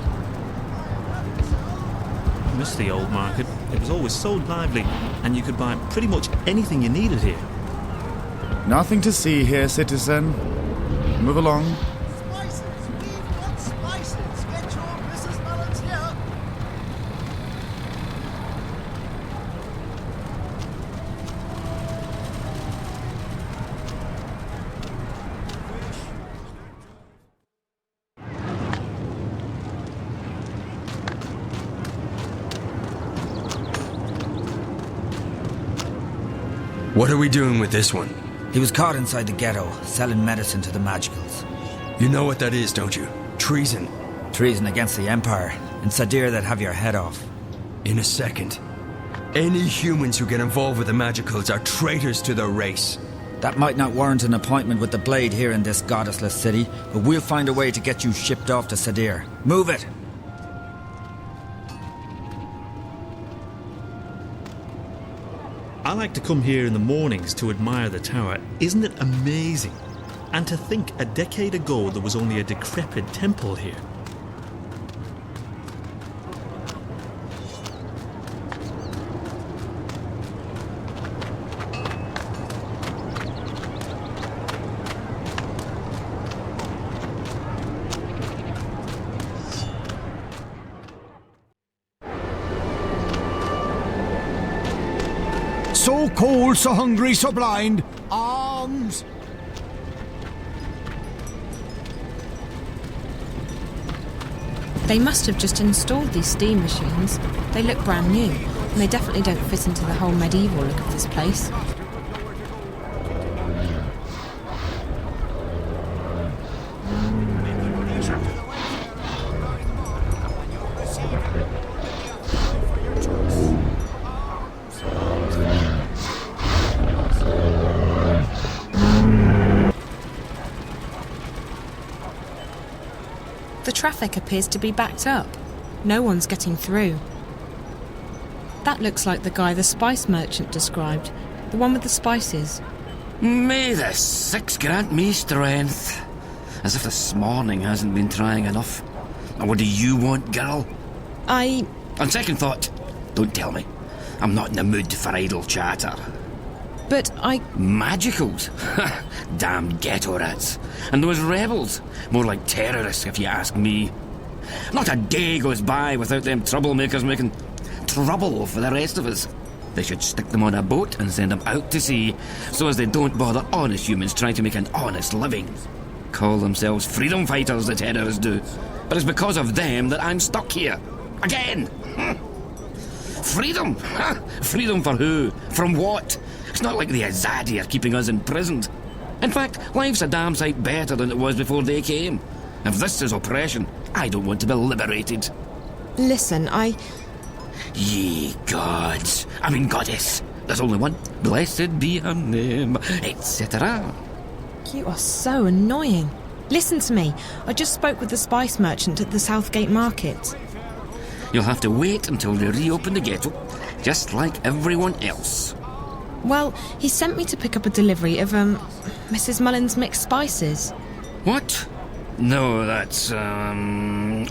I miss the old market. It was always so lively, and you could buy pretty much anything you needed here. Nothing to see here, citizen. Move along. Spices. We've got spices. Get your Mrs. Mullen's here. What are we doing with this one? He was caught inside the ghetto, selling medicine to the magicals. You know what that is, don't you? Treason. Treason against the Empire. In Sadir, they'd have your head off. In a second. Any humans who get involved with the magicals are traitors to their race. That might not warrant an appointment with the Blade here in this goddessless city, but we'll find a way to get you shipped off to Sadir. Move it! I like to come here in the mornings to admire the tower. Isn't it amazing? And to think a decade ago there was only a decrepit temple here. So cold, so hungry, so blind. Arms! They must have just installed these steam machines. They look brand new, and they definitely don't fit into the whole medieval look of this place. The traffic appears to be backed up. No one's getting through. That looks like the guy the spice merchant described. The one with the spices. May the six grant me strength. As if this morning hasn't been trying enough. And what do you want, girl? On second thought, don't tell me. I'm not in the mood for idle chatter. But Magicals? Damn ghetto rats. And those rebels? More like terrorists, if you ask me. Not a day goes by without them troublemakers making trouble for the rest of us. They should stick them on a boat and send them out to sea, so as they don't bother honest humans trying to make an honest living. Call themselves freedom fighters, the terrorists do. But it's because of them that I'm stuck here. Again! Freedom? Ha! Freedom for who? From what? It's not like the Azadi are keeping us imprisoned. In fact, life's a damn sight better than it was before they came. If this is oppression, I don't want to be liberated. Listen, Ye gods. I mean goddess. There's only one. Blessed be her name, etc. You are so annoying. Listen to me. I just spoke with the spice merchant at the Southgate Market. You'll have to wait until they reopen the ghetto, just like everyone else. Well, he sent me to pick up a delivery of, Mrs. Mullen's mixed spices. What? No, that's,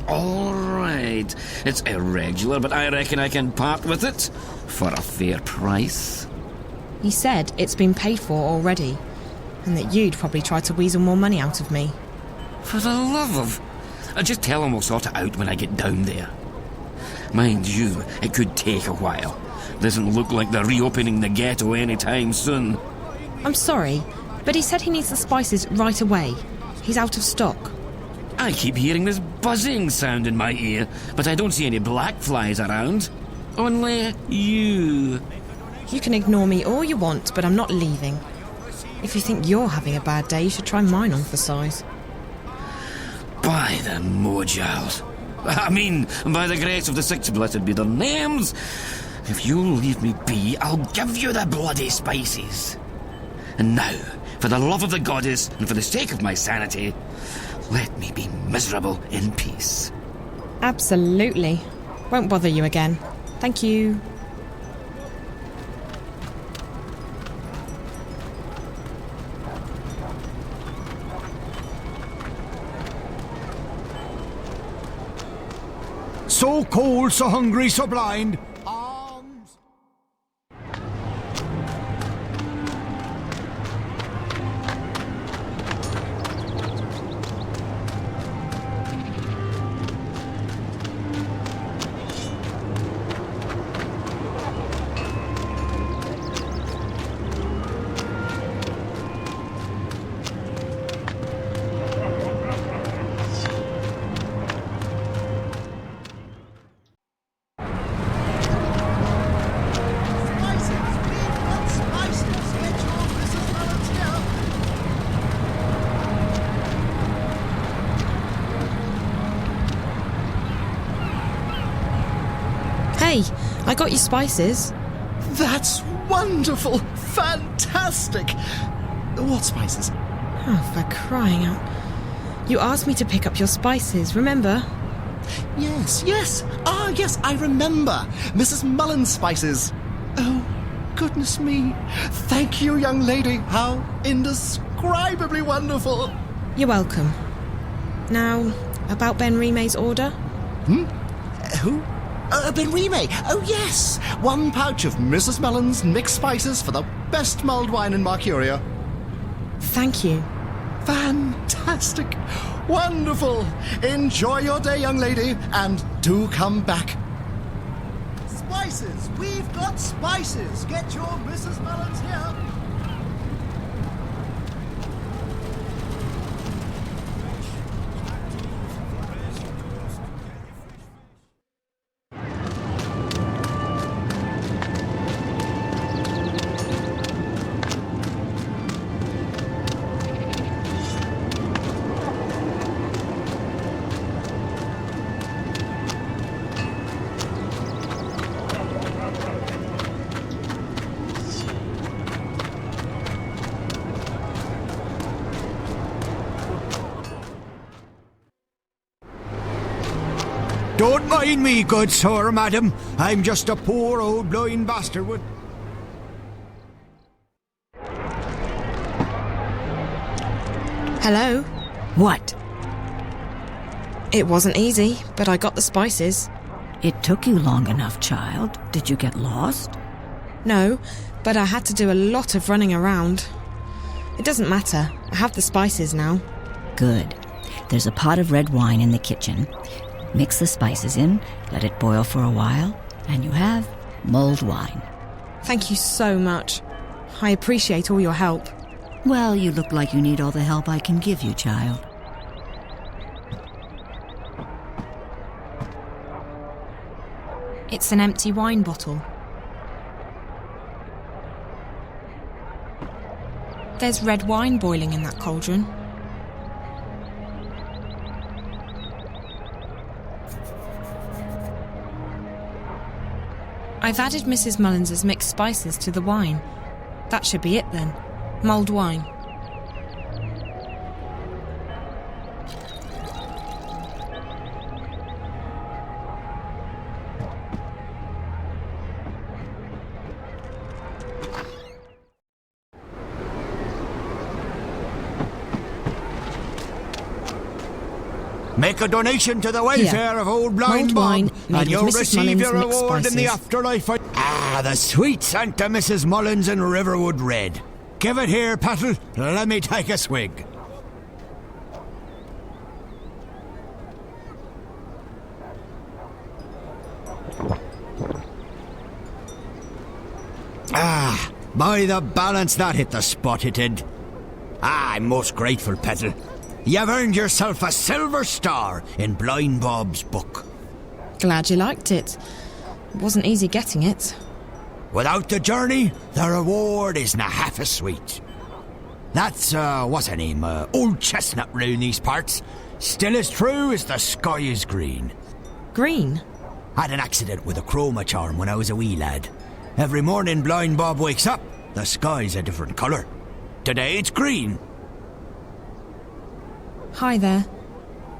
alright. It's irregular, but I reckon I can part with it for a fair price. He said it's been paid for already, and that you'd probably try to weasel more money out of me. For the love of... just tell him we'll sort it out when I get down there. Mind you, it could take a while. Doesn't look like they're reopening the ghetto anytime soon. I'm sorry, but he said he needs the spices right away. He's out of stock. I keep hearing this buzzing sound in my ear, but I don't see any black flies around. Only you. You can ignore me all you want, but I'm not leaving. If you think you're having a bad day, you should try mine on for size. By the Mojals. I mean, by the grace of the six blessed be their names. If you'll leave me be, I'll give you the bloody spices. And now, for the love of the goddess and for the sake of my sanity, let me be miserable in peace. Absolutely. Won't bother you again. Thank you. So cold, so hungry, so blind. Hey, I got you spices. That's wonderful! Fantastic! What spices? Oh, for crying out. You asked me to pick up your spices, remember? Yes, yes. Ah, yes, I remember. Mrs. Mullen's spices. Oh, goodness me. Thank you, young lady. How indescribably wonderful. You're welcome. Now, about Ben Rime's order? Who? Ben Rime. Oh, yes. 1 pouch of Mrs. Mullen's mixed spices for the best mulled wine in Mercuria. Thank you. Fantastic. Wonderful. Enjoy your day, young lady, and do come back. Spices. We've got spices. Get your Mrs. Mullen's here. Don't mind me, good sir, madam. I'm just a poor old blind bastard with... Hello? What? It wasn't easy, but I got the spices. It took you long enough, child. Did you get lost? No, but I had to do a lot of running around. It doesn't matter. I have the spices now. Good. There's a pot of red wine in the kitchen. Mix the spices in, let it boil for a while, and you have mulled wine. Thank you so much. I appreciate all your help. Well, you look like you need all the help I can give you, child. It's an empty wine bottle. There's red wine boiling in that cauldron. I've added Mrs. Mullins's mixed spices to the wine. That should be it then. Mulled wine. Make a donation to the welfare of old blind Mulled Bob, wine and you'll made with Mrs. receive your Mullins's mixed reward in the spices. afterlife. The sweet Santa Mrs. Mullins in Riverwood Red. Give it here, Pattle. Let me take a swig. By the balance, that hit the spot, it did. I'm most grateful, Petal. You've earned yourself a silver star in Blind Bob's book. Glad you liked it. It wasn't easy getting it. Without the journey, the reward isn't half as sweet. That's, what's her name, Old Chestnut round these parts. Still as true as the sky is green. Green? Had an accident with a chroma charm when I was a wee lad. Every morning Blind Bob wakes up, the sky's a different colour. Today it's green. Hi there.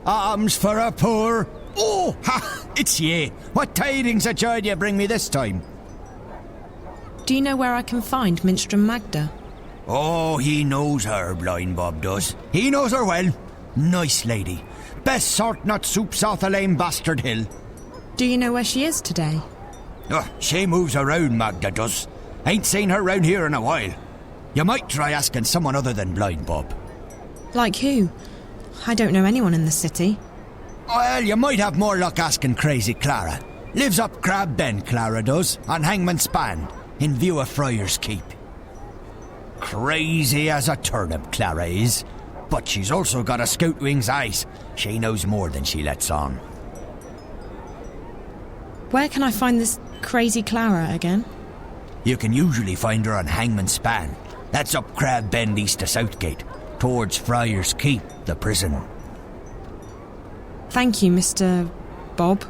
Alms for a poor... Oh, ha! It's ye. What tidings of joy do you bring me this time? Do you know where I can find Minstrom Magda? Oh, he knows her, Blind Bob does. He knows her well. Nice lady. Best sort nut soups off the lame bastard hill. Do you know where she is today? Oh, she moves around, Magda does. Ain't seen her round here in a while. You might try asking someone other than Blind Bob. Like who? I don't know anyone in the city. Well, you might have more luck asking Crazy Clara. Lives up Crab Bend, Clara does, on Hangman's Span, in view of Friar's Keep. Crazy as a turnip, Clara is. But she's also got a scout wing's eyes. She knows more than she lets on. Where can I find this Crazy Clara again? You can usually find her on Hangman's Span. That's up Crab Bend east of Southgate, towards Friar's Keep, the prison. Thank you, Mr. Bob.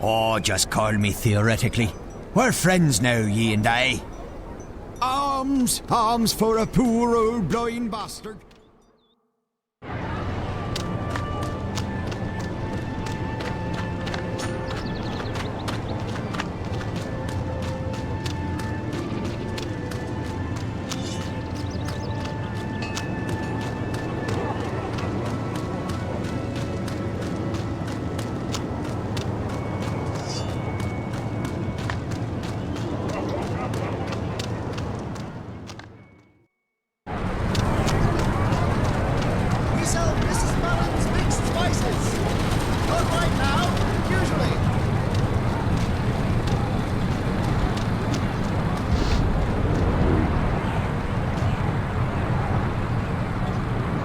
Oh, just call me theoretically. We're friends now, ye and I. Alms, alms for a poor old blind bastard.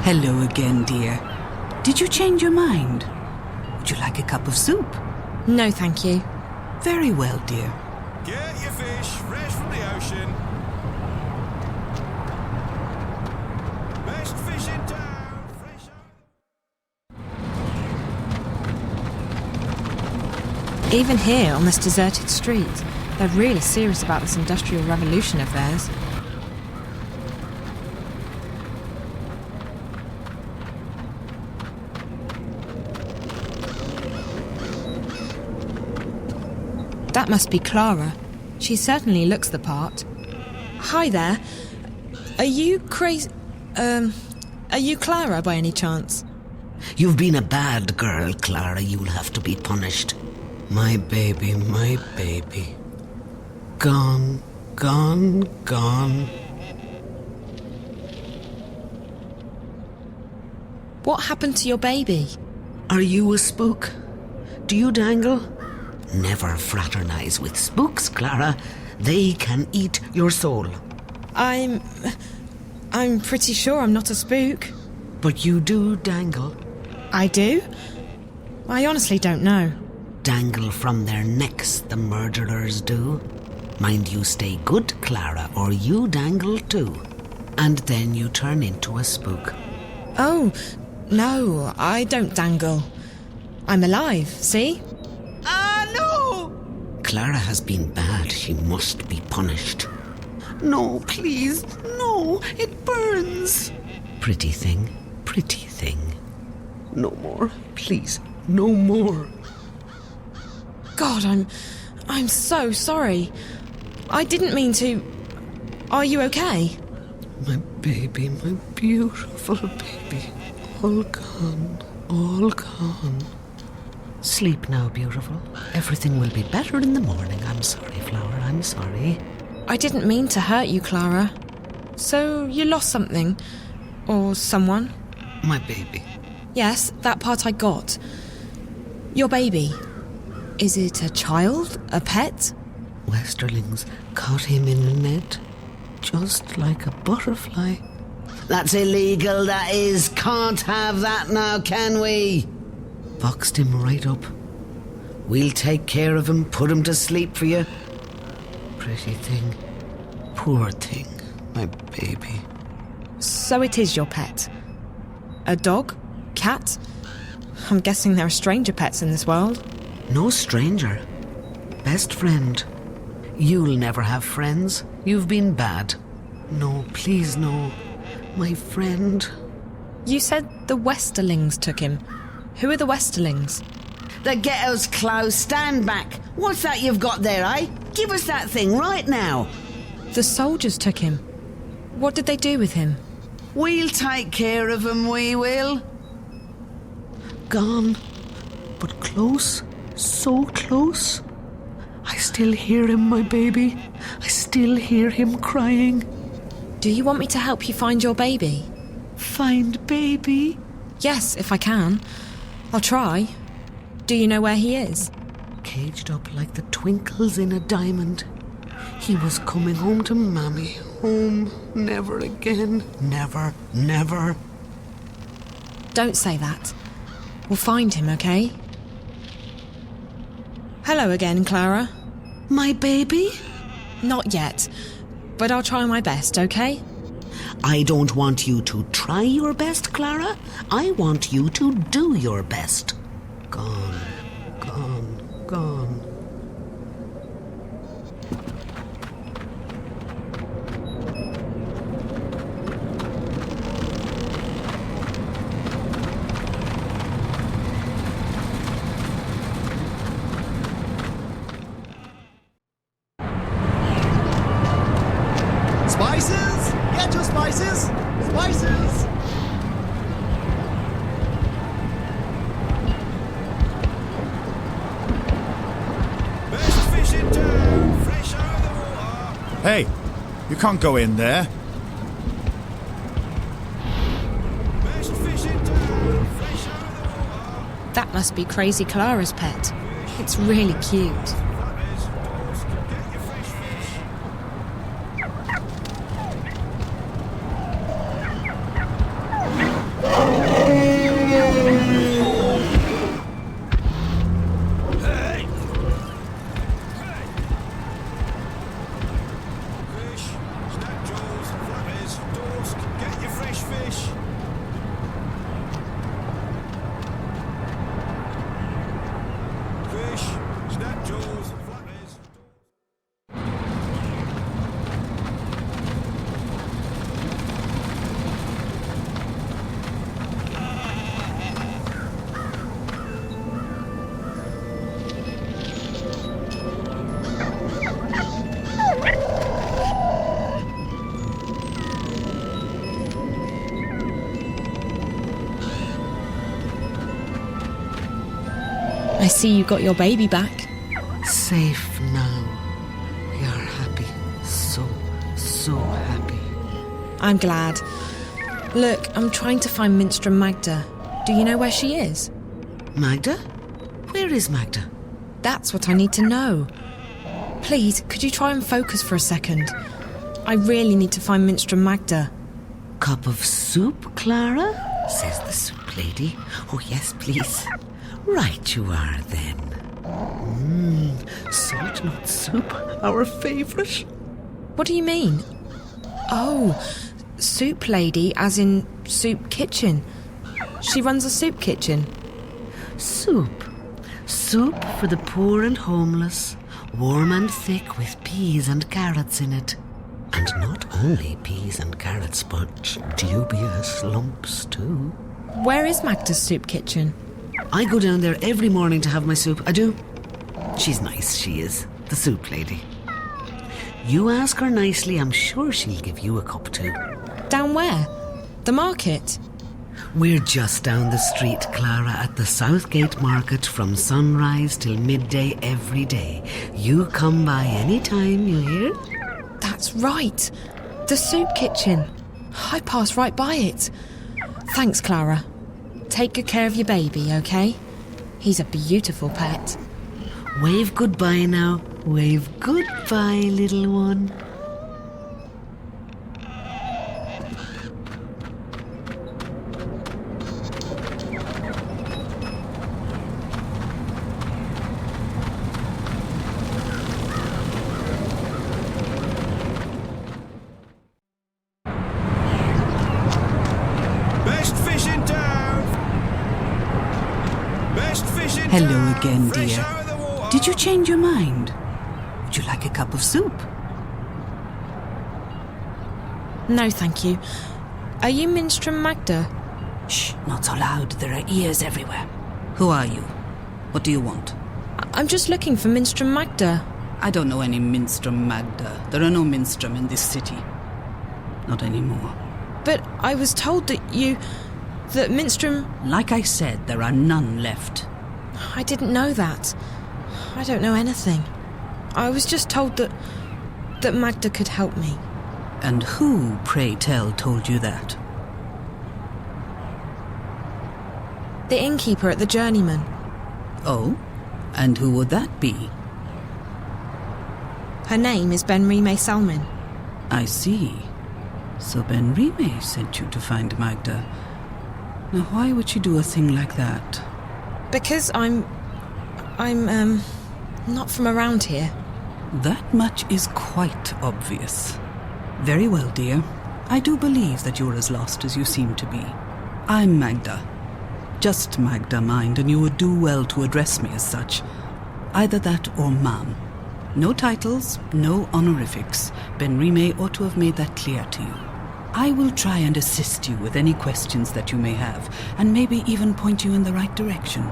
Hello again, dear. Did you change your mind? Would you like a cup of soup? No, thank you. Very well, dear. Get your fish fresh from the ocean. Best fish in town. Fresh out. Even here, on this deserted street, they're really serious about this industrial revolution of theirs. That must be Clara. She certainly looks the part. Hi there. Are you are you Clara by any chance? You've been a bad girl, Clara. You'll have to be punished. My baby, my baby. Gone, gone, gone. What happened to your baby? Are you a spook? Do you dangle? Never fraternize with spooks, Clara. They can eat your soul. I'm pretty sure I'm not a spook. But you do dangle. I do? I honestly don't know. dangle from their necks, the murderers do. Mind you stay good, Clara, or you dangle too. And then you turn into a spook. Oh, no, I don't dangle. I'm alive, see? No! Clara has been bad. She must be punished. No, please, no, it burns. Pretty thing, pretty thing. No more, please, no more. God, I'm so sorry. I didn't mean to... Are you okay? My baby, my beautiful baby. All gone, all gone. Sleep now, beautiful. Everything will be better in the morning. I'm sorry, Flower, I'm sorry. I didn't mean to hurt you, Clara. So you lost something? Or someone? My baby. Yes, that part I got. Your baby. Is it a child? A pet? Westerlings caught him in a net, just like a butterfly. That's illegal, that is. Can't have that now, can we? Boxed him right up. We'll take care of him, put him to sleep for you. Pretty thing. Poor thing, my baby. So it is your pet? A dog? Cat? I'm guessing there are stranger pets in this world. No stranger. Best friend. You'll never have friends. You've been bad. No, please no. My friend. You said the Westerlings took him. Who are the Westerlings? The ghetto's closed. Stand back. What's that you've got there, eh? Give us that thing right now. The soldiers took him. What did they do with him? We'll take care of him, we will. Gone. But close. So close. I still hear him, my baby. I still hear him crying. Do you want me to help you find your baby? Find baby? Yes, if I can. I'll try. Do you know where he is? Caged up like the twinkles in a diamond. He was coming home to Mammy. Home. Never again. Never, never. Don't say that. We'll find him, okay? Hello again, Clara. My baby? Not yet, but I'll try my best, okay? I don't want you to try your best, Clara. I want you to do your best. Gone, gone, gone. Spices! Get your spices! Spices! Best fish in town, fresh out of the water. Hey, you can't go in there. Best fish in town, fresh out of the water. That must be Crazy Clara's pet. It's really cute. I see you got your baby back. Safe now. We are happy. So happy. I'm glad. Look, I'm trying to find Minstrel Magda. Do you know where she is? Magda? Where is Magda? That's what I need to know. Please, could you try and focus for a second? I really need to find Minstrel Magda. Cup of soup, Clara? Says the soup lady. Oh, yes, please. Right you are, then. Salt nut soup, our favourite. What do you mean? Oh, soup lady, as in soup kitchen. She runs a soup kitchen. Soup. Soup for the poor and homeless. Warm and thick with peas and carrots in it. And not only peas and carrots, but dubious lumps too. Where is Magda's soup kitchen? I go down there every morning to have my soup. I do. She's nice, she is. The soup lady. You ask her nicely, I'm sure she'll give you a cup too. Down where? The market? We're just down the street, Clara, at the Southgate Market from sunrise till midday every day. You come by any time, you hear? That's right. The soup kitchen. I pass right by it. Thanks, Clara. Take good care of your baby, okay? He's a beautiful pet. Wave goodbye now. Wave goodbye, little one. Best fish in town. Best fish in Hello town. again, Fresh dear. out of the water. Did you change your mind? Would you like a cup of soup? No, thank you. Are you Minstrom Magda? Shh, not so loud. There are ears everywhere. Who are you? What do you want? I'm just looking for Minstrom Magda. I don't know any Minstrom Magda. There are no Minstrom in this city. Not anymore. But I was told that Minstrom... Like I said, there are none left. I didn't know that. I don't know anything. I was just told that Magda could help me. And who, pray tell, told you that? The innkeeper at the Journeyman. Oh? And who would that be? Her name is Benrime Salmon. I see. So Benrime sent you to find Magda. Now why would she do a thing like that? Because I'm not from around here. That much is quite obvious. Very well, dear. I do believe that you're as lost as you seem to be. I'm Magda. Just Magda, mind, and you would do well to address me as such. Either that or ma'am. No titles, no honorifics. Benrime ought to have made that clear to you. I will try and assist you with any questions that you may have, and maybe even point you in the right direction.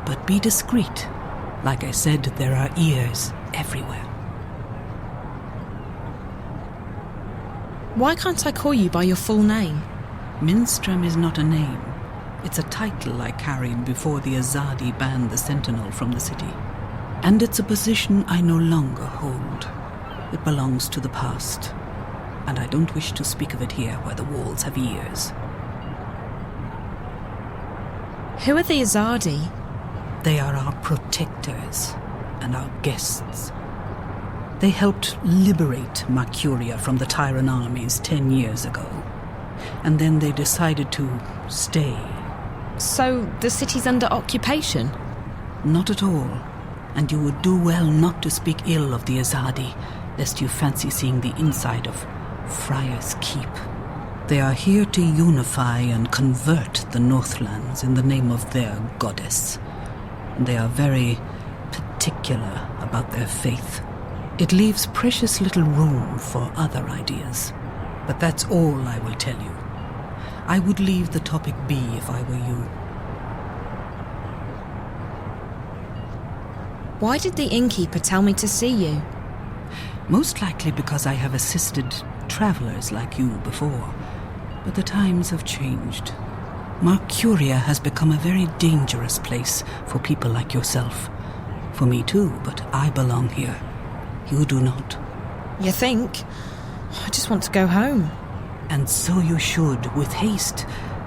But be discreet. Like I said, there are ears everywhere. Why can't I call you by your full name? Minstrom is not a name. It's a title I carried before the Azadi banned the Sentinel from the city. And it's a position I no longer hold. It belongs to the past. And I don't wish to speak of it here where the walls have ears. Who are the Azadi? They are our protectors and our guests. They helped liberate Mercuria from the Tyran armies 10 years ago. And then they decided to stay. So the city's under occupation? Not at all. And you would do well not to speak ill of the Azadi, lest you fancy seeing the inside of Friar's Keep. They are here to unify and convert the Northlands in the name of their goddess. And they are very particular about their faith. It leaves precious little room for other ideas. But that's all I will tell you. I would leave the topic be if I were you. Why did the innkeeper tell me to see you? Most likely because I have assisted travelers like you before. But the times have changed. Mercuria has become a very dangerous place for people like yourself. For me too, but I belong here. You do not. You think? I just want to go home. And so you should, with haste.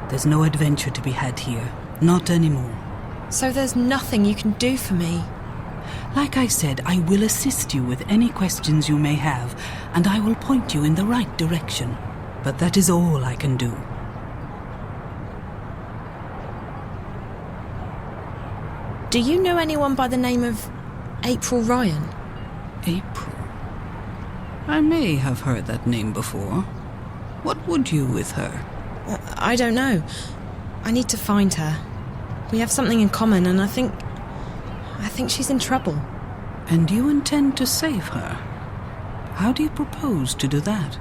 There's no adventure to be had here. Not anymore. So there's nothing you can do for me? Like I said, I will assist you with any questions you may have, and I will point you in the right direction. But that is all I can do. Do you know anyone by the name of April Ryan? April? I may have heard that name before. What would you with her? I don't know. I need to find her. We have something in common, and I think she's in trouble. And you intend to save her? How do you propose to do that?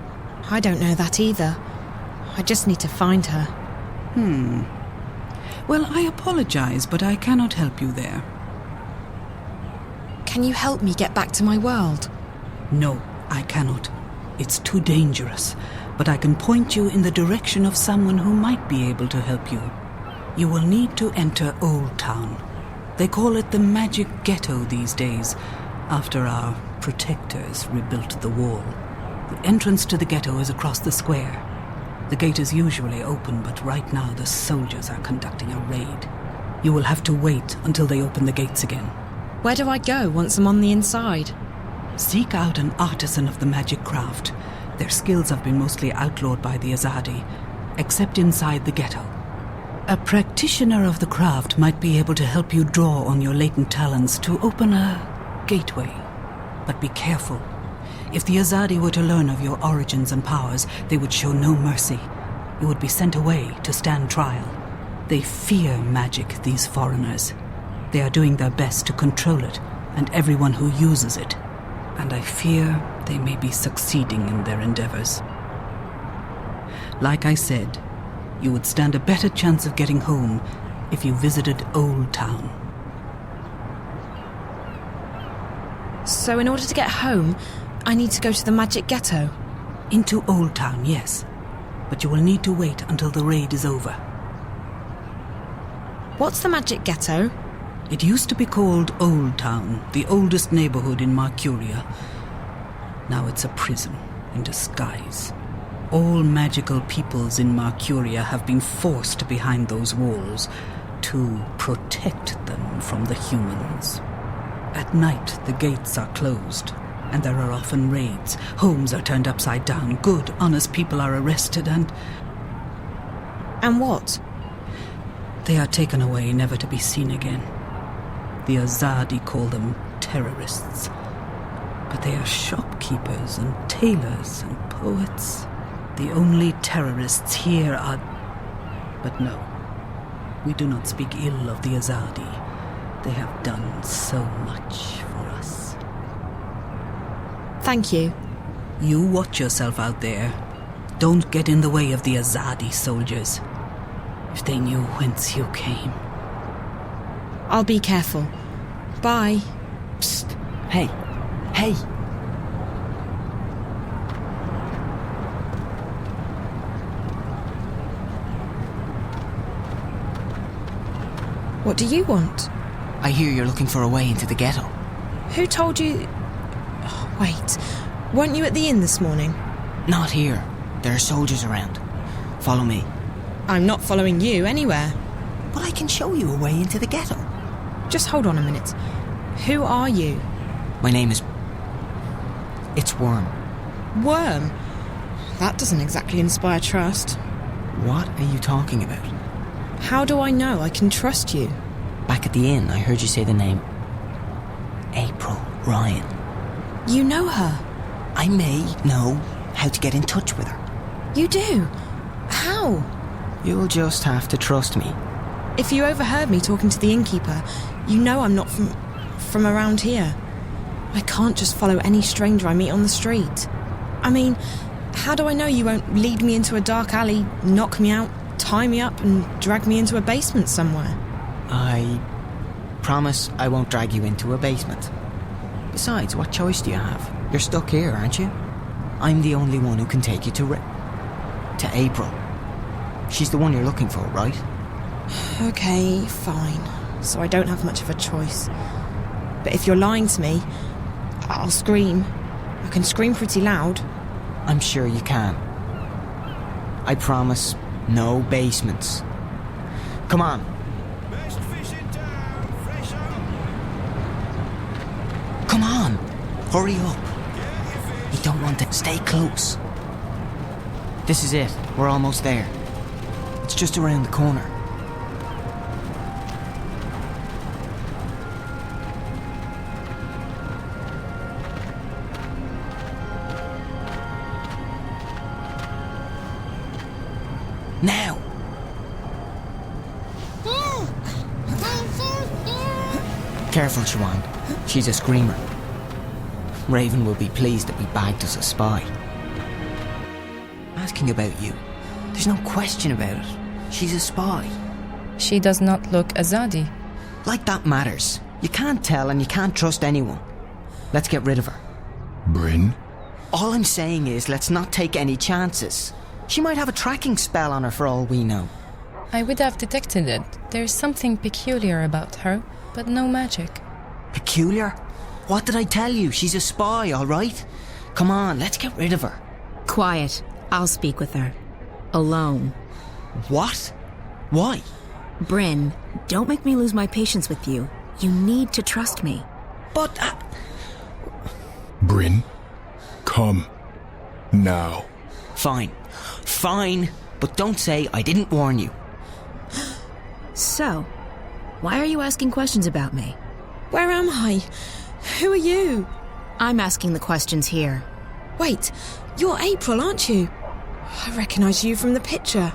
I don't know that either. I just need to find her. Well, I apologize, but I cannot help you there. Can you help me get back to my world? No, I cannot. It's too dangerous. But I can point you in the direction of someone who might be able to help you. You will need to enter Old Town. They call it the Magic Ghetto these days, after our protectors rebuilt the wall. The entrance to the ghetto is across the square. The gate is usually open, but right now the soldiers are conducting a raid. You will have to wait until they open the gates again. Where do I go once I'm on the inside? Seek out an artisan of the magic craft. Their skills have been mostly outlawed by the Azadi, except inside the ghetto. A practitioner of the craft might be able to help you draw on your latent talents to open a gateway. But be careful. If the Azadi were to learn of your origins and powers, they would show no mercy. You would be sent away to stand trial. They fear magic, these foreigners. They are doing their best to control it, and everyone who uses it. And I fear they may be succeeding in their endeavors. Like I said, you would stand a better chance of getting home if you visited Old Town. So in order to get home, I need to go to the Magic Ghetto? Into Old Town, yes. But you will need to wait until the raid is over. What's the Magic Ghetto? It used to be called Old Town, the oldest neighborhood in Marcuria. Now it's a prison in disguise. All magical peoples in Marcuria have been forced behind those walls to protect them from the humans. At night, the gates are closed, and there are often raids. Homes are turned upside down. Good, honest people are arrested and... And what? They are taken away, never to be seen again. The Azadi call them terrorists. But they are shopkeepers and tailors and poets. The only terrorists here are... But no, we do not speak ill of the Azadi. They have done so much for us. Thank you. You watch yourself out there. Don't get in the way of the Azadi soldiers. If they knew whence you came. I'll be careful. Bye. Psst. Hey. Hey. What do you want? I hear you're looking for a way into the ghetto. Who told you... Oh, wait. Weren't you at the inn this morning? Not here. There are soldiers around. Follow me. I'm not following you anywhere. But I can show you a way into the ghetto. Just hold on a minute. Who are you? My name is... It's Worm. Worm? That doesn't exactly inspire trust. What are you talking about? How do I know I can trust you? Back at the inn, I heard you say the name... April Ryan. You know her? I may know how to get in touch with her. You do? How? You'll just have to trust me. If you overheard me talking to the innkeeper, you know I'm not from around here. I can't just follow any stranger I meet on the street. I mean, how do I know you won't lead me into a dark alley, knock me out, tie me up and drag me into a basement somewhere? I promise I won't drag you into a basement. Besides, what choice do you have? You're stuck here, aren't you? I'm the only one who can take you to April. She's the one you're looking for, right? Okay, fine. So I don't have much of a choice. But if you're lying to me, I'll scream. I can scream pretty loud. I'm sure you can. I promise, no basements. Come on. Best fish in town, fresh out. Come on, hurry up. We don't want to stay close. This is it. We're almost there. It's just around the corner. Now! Careful, Siobhan. She's a screamer. Raven will be pleased that we bagged us a spy. Asking about you. There's no question about it. She's a spy. She does not look Azadi. Like that matters. You can't tell and you can't trust anyone. Let's get rid of her. Bryn? All I'm saying is let's not take any chances. She might have a tracking spell on her for all we know. I would have detected it. There's something peculiar about her, but no magic. Peculiar? What did I tell you? She's a spy, all right? Come on, let's get rid of her. Quiet. I'll speak with her. Alone. What? Why? Bryn, don't make me lose my patience with you. You need to trust me. But... Bryn, come. Now. Fine. Fine. But don't say I didn't warn you. So, why are you asking questions about me? Where am I? Who are you? I'm asking the questions here. Wait, you're April, aren't you? I recognise you from the picture.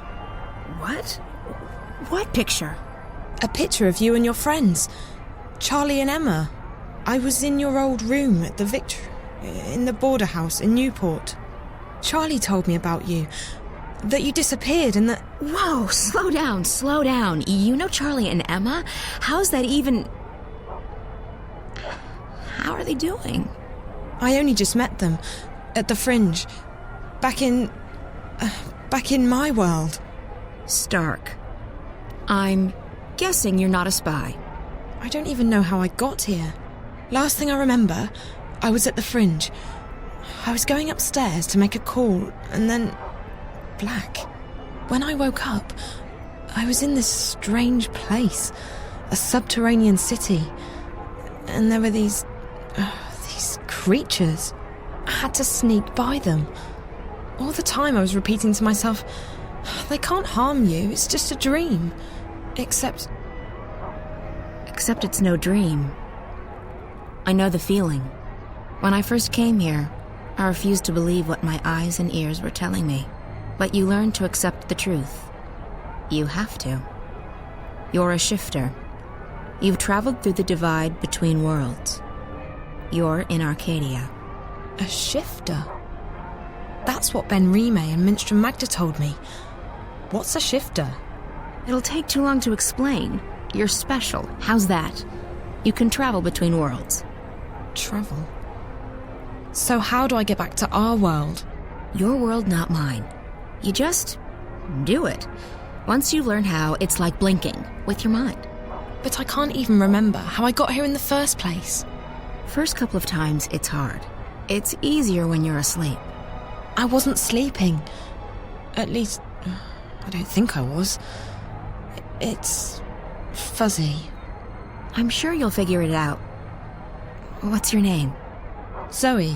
What? What picture? A picture of you and your friends. Charlie and Emma. I was in your old room at the in the border house in Newport. Charlie told me about you. That you disappeared and that... Whoa, slow down, slow down. You know Charlie and Emma? How's that even... How are they doing? I only just met them. At the Fringe. Back in my world. Stark. I'm guessing you're not a spy. I don't even know how I got here. Last thing I remember, I was at the Fringe. I was going upstairs to make a call, and then... black. When I woke up, I was in this strange place. A subterranean city. And there were these creatures. I had to sneak by them. All the time I was repeating to myself, they can't harm you, it's just a dream. Except it's no dream. I know the feeling. When I first came here, I refused to believe what my eyes and ears were telling me. But you learn to accept the truth. You have to. You're a shifter. You've traveled through the divide between worlds. You're in Arcadia. A shifter? That's what Ben Rime and Minstrom Magda told me. What's a shifter? It'll take too long to explain. You're special. How's that? You can travel between worlds. Travel? So how do I get back to our world? Your world, not mine. You just do it. Once you learn how, it's like blinking with your mind. But I can't even remember how I got here in the first place. First couple of times, it's hard. It's easier when you're asleep. I wasn't sleeping. At least, I don't think I was. It's fuzzy. I'm sure you'll figure it out. What's your name? Zoe.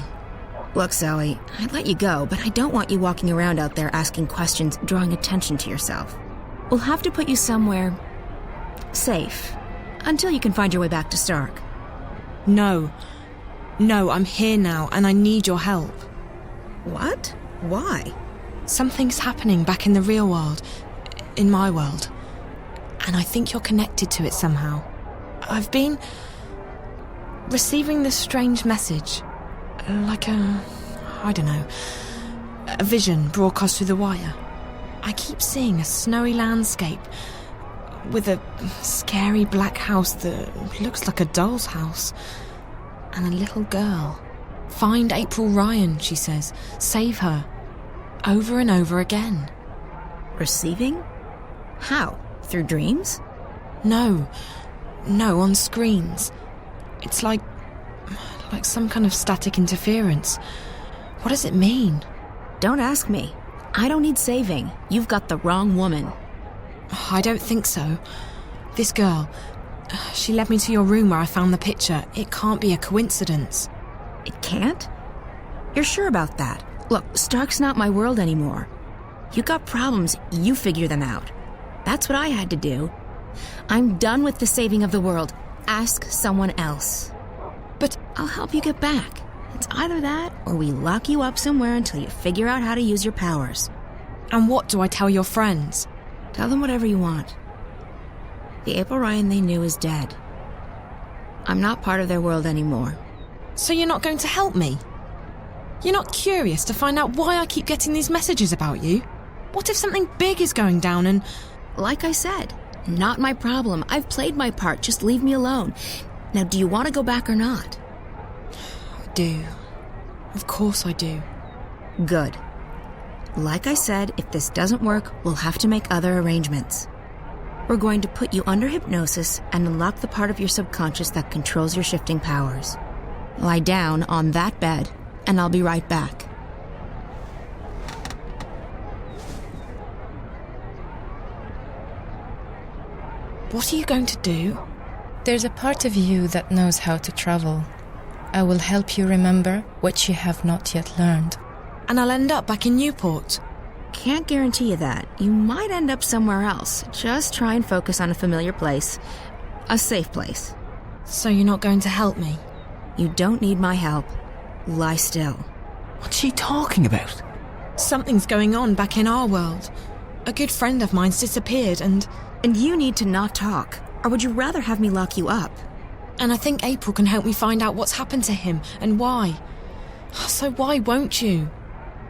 Look, Zoe, I'd let you go, but I don't want you walking around out there asking questions, drawing attention to yourself. We'll have to put you somewhere safe until you can find your way back to Stark. No, I'm here now and I need your help. What? Why? Something's happening back in the real world, in my world, and I think you're connected to it somehow. I've been receiving this strange message. Like I don't know, a vision broadcast through the wire. I keep seeing a snowy landscape with a scary black house that looks like a doll's house. And a little girl. Find April Ryan, she says. Save her. Over and over again. Receiving? How? Through dreams? No, on screens. It's like some kind of static interference. What does it mean? Don't ask me. I don't need saving. You've got the wrong woman. I don't think so. This girl, she led me to your room where I found the picture. It can't be a coincidence. It can't? You're sure about that? Look, Stark's not my world anymore. You got problems, you figure them out. That's what I had to do. I'm done with the saving of the world. Ask someone else. But I'll help you get back. It's either that or we lock you up somewhere until you figure out how to use your powers. And what do I tell your friends? Tell them whatever you want. The April Ryan they knew is dead. I'm not part of their world anymore. So you're not going to help me? You're not curious to find out why I keep getting these messages about you? What if something big is going down and... Like I said, not my problem. I've played my part. Just leave me alone. Now, do you want to go back or not? I do. Of course I do. Good. Like I said, if this doesn't work, we'll have to make other arrangements. We're going to put you under hypnosis and unlock the part of your subconscious that controls your shifting powers. Lie down on that bed, and I'll be right back. What are you going to do? There's a part of you that knows how to travel. I will help you remember what you have not yet learned. And I'll end up back in Newport. Can't guarantee you that. You might end up somewhere else. Just try and focus on a familiar place. A safe place. So you're not going to help me? You don't need my help. Lie still. What's she talking about? Something's going on back in our world. A good friend of mine's disappeared and you need to not talk. Or would you rather have me lock you up? And I think April can help me find out what's happened to him and why. So why won't you?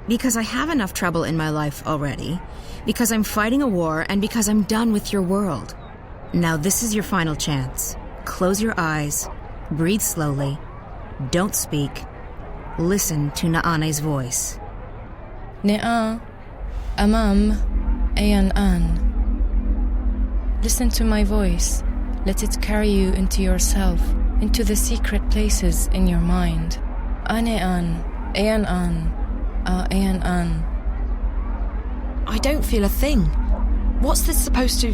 Because I have enough trouble in my life already. Because I'm fighting a war and because I'm done with your world. Now this is your final chance. Close your eyes. Breathe slowly. Don't speak. Listen to Naane's voice. Ne'a, Amam, Ayan An. Listen to my voice. Let it carry you into yourself, into the secret places in your mind. Ane An, Ayan An, Ayan An. I don't feel a thing. What's this supposed to...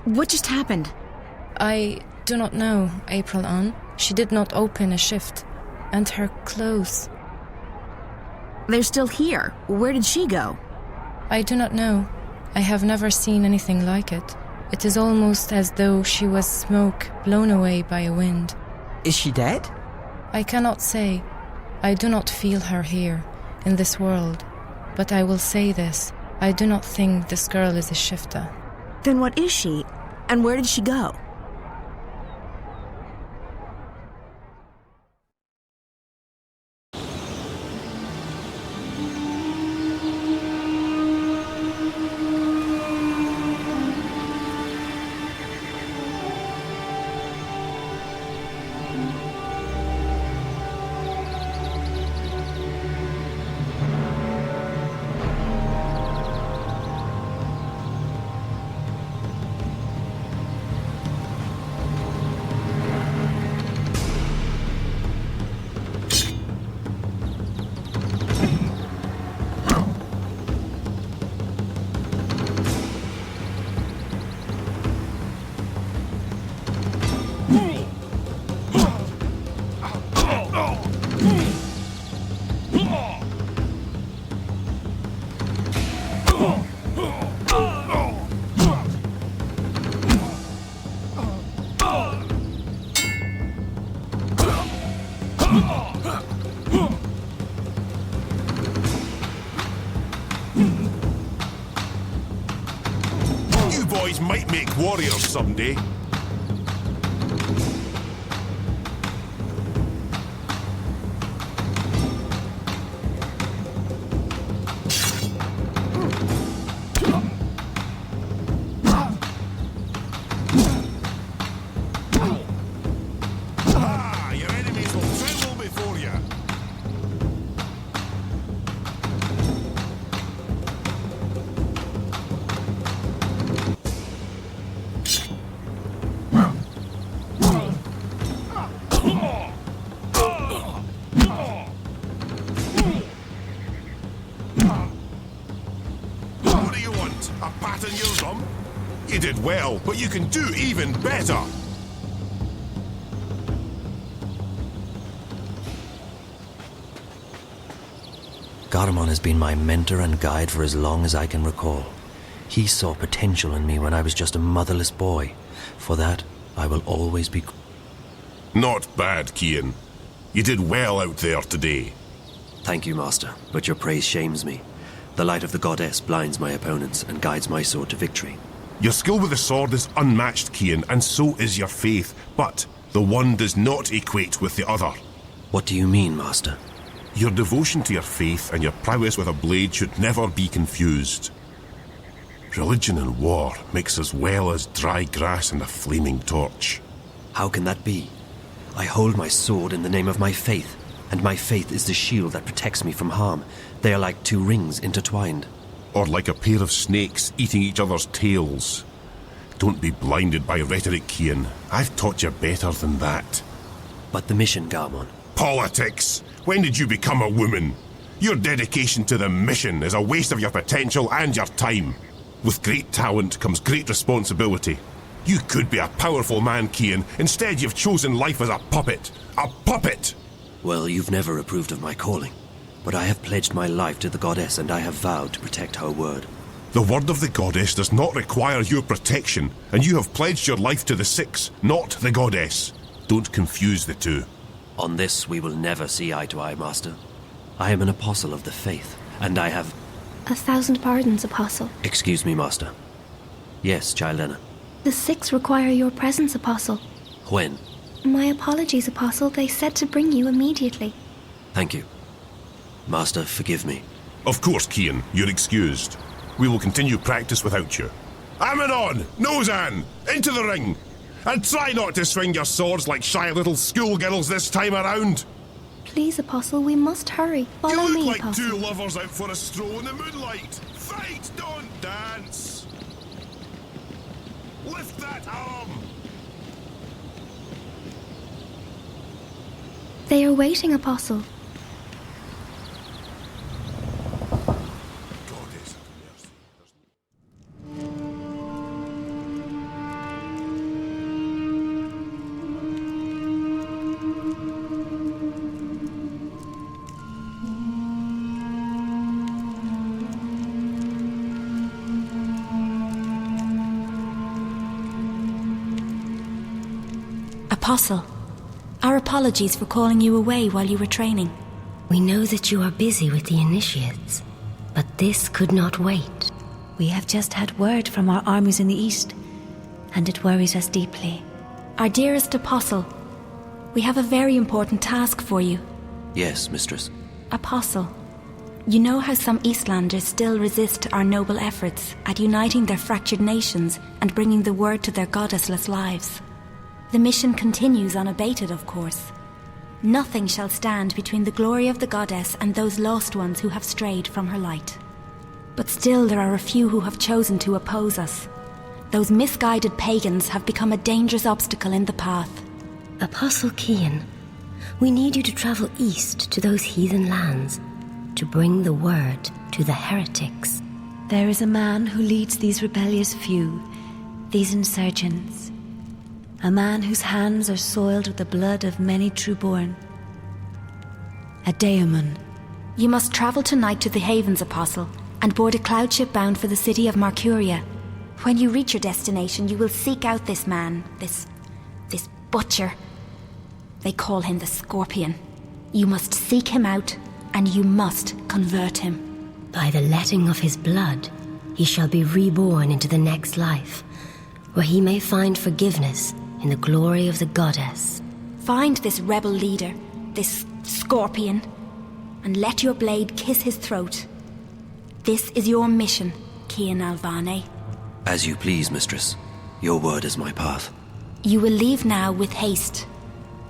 What just happened? I do not know, April An. She did not open a shift. And her clothes... They're still here. Where did she go? I do not know. I have never seen anything like it. It is almost as though she was smoke blown away by a wind. Is she dead? I cannot say. I do not feel her here, in this world. But I will say this. I do not think this girl is a shifter. Then what is she? And where did she go? You boys might make warriors someday. Your enemies will tremble before you. What do you want? A pat on your bum? You did well, but you can do even better. Garamon has been my mentor and guide for as long as I can recall. He saw potential in me when I was just a motherless boy. For that, I will always be... Not bad, Kian. You did well out there today. Thank you, Master, but your praise shames me. The light of the goddess blinds my opponents and guides my sword to victory. Your skill with the sword is unmatched, Kian, and so is your faith, but the one does not equate with the other. What do you mean, Master? Your devotion to your faith and your prowess with a blade should never be confused. Religion and war mix as well as dry grass and a flaming torch. How can that be? I hold my sword in the name of my faith, and my faith is the shield that protects me from harm. They are like two rings intertwined. Or like a pair of snakes eating each other's tails. Don't be blinded by rhetoric, Kian. I've taught you better than that. But the mission, Garmon. Politics! When did you become a woman? Your dedication to the mission is a waste of your potential and your time. With great talent comes great responsibility. You could be a powerful man, Kian. Instead, you've chosen life as a puppet. A puppet! Well, you've never approved of my calling. But I have pledged my life to the goddess, and I have vowed to protect her word. The word of the goddess does not require your protection, and you have pledged your life to the Six, not the goddess. Don't confuse the two. On this we will never see eye to eye, Master. I am an apostle of the faith, and I have... 1,000 pardons, Apostle. Excuse me, Master. Yes, Child Anna. The Six require your presence, Apostle. When? My apologies, Apostle. They said to bring you immediately. Thank you. Master, forgive me. Of course, Kian. You're excused. We will continue practice without you. Ammonon! Nozan! Into the ring! And try not to swing your swords like shy little schoolgirls this time around! Please, Apostle, we must hurry. Follow you me, look like Apostle. two lovers out for a stroll in the moonlight! Fight, don't dance! Lift that arm! They are waiting, Apostle. Apostle, our apologies for calling you away while you were training. We know that you are busy with the initiates, but this could not wait. We have just had word from our armies in the east, and it worries us deeply. Our dearest Apostle, we have a very important task for you. Yes, Mistress. Apostle, you know how some Eastlanders still resist our noble efforts at uniting their fractured nations and bringing the word to their goddessless lives. The mission continues unabated, of course. Nothing shall stand between the glory of the goddess and those lost ones who have strayed from her light. But still there are a few who have chosen to oppose us. Those misguided pagans have become a dangerous obstacle in the path. Apostle Kian, we need you to travel east to those heathen lands, to bring the word to the heretics. There is a man who leads these rebellious few, these insurgents. A man whose hands are soiled with the blood of many trueborn. A daemon. You must travel tonight to the Havens, Apostle, and board a cloud ship bound for the city of Marcuria. When you reach your destination, you will seek out this man, this butcher. They call him the Scorpion. You must seek him out, and you must convert him. By the letting of his blood, he shall be reborn into the next life, where he may find forgiveness in the glory of the goddess. Find this rebel leader, this Scorpion, and let your blade kiss his throat. This is your mission, Kian Alvane. As you please, Mistress. Your word is my path. You will leave now with haste.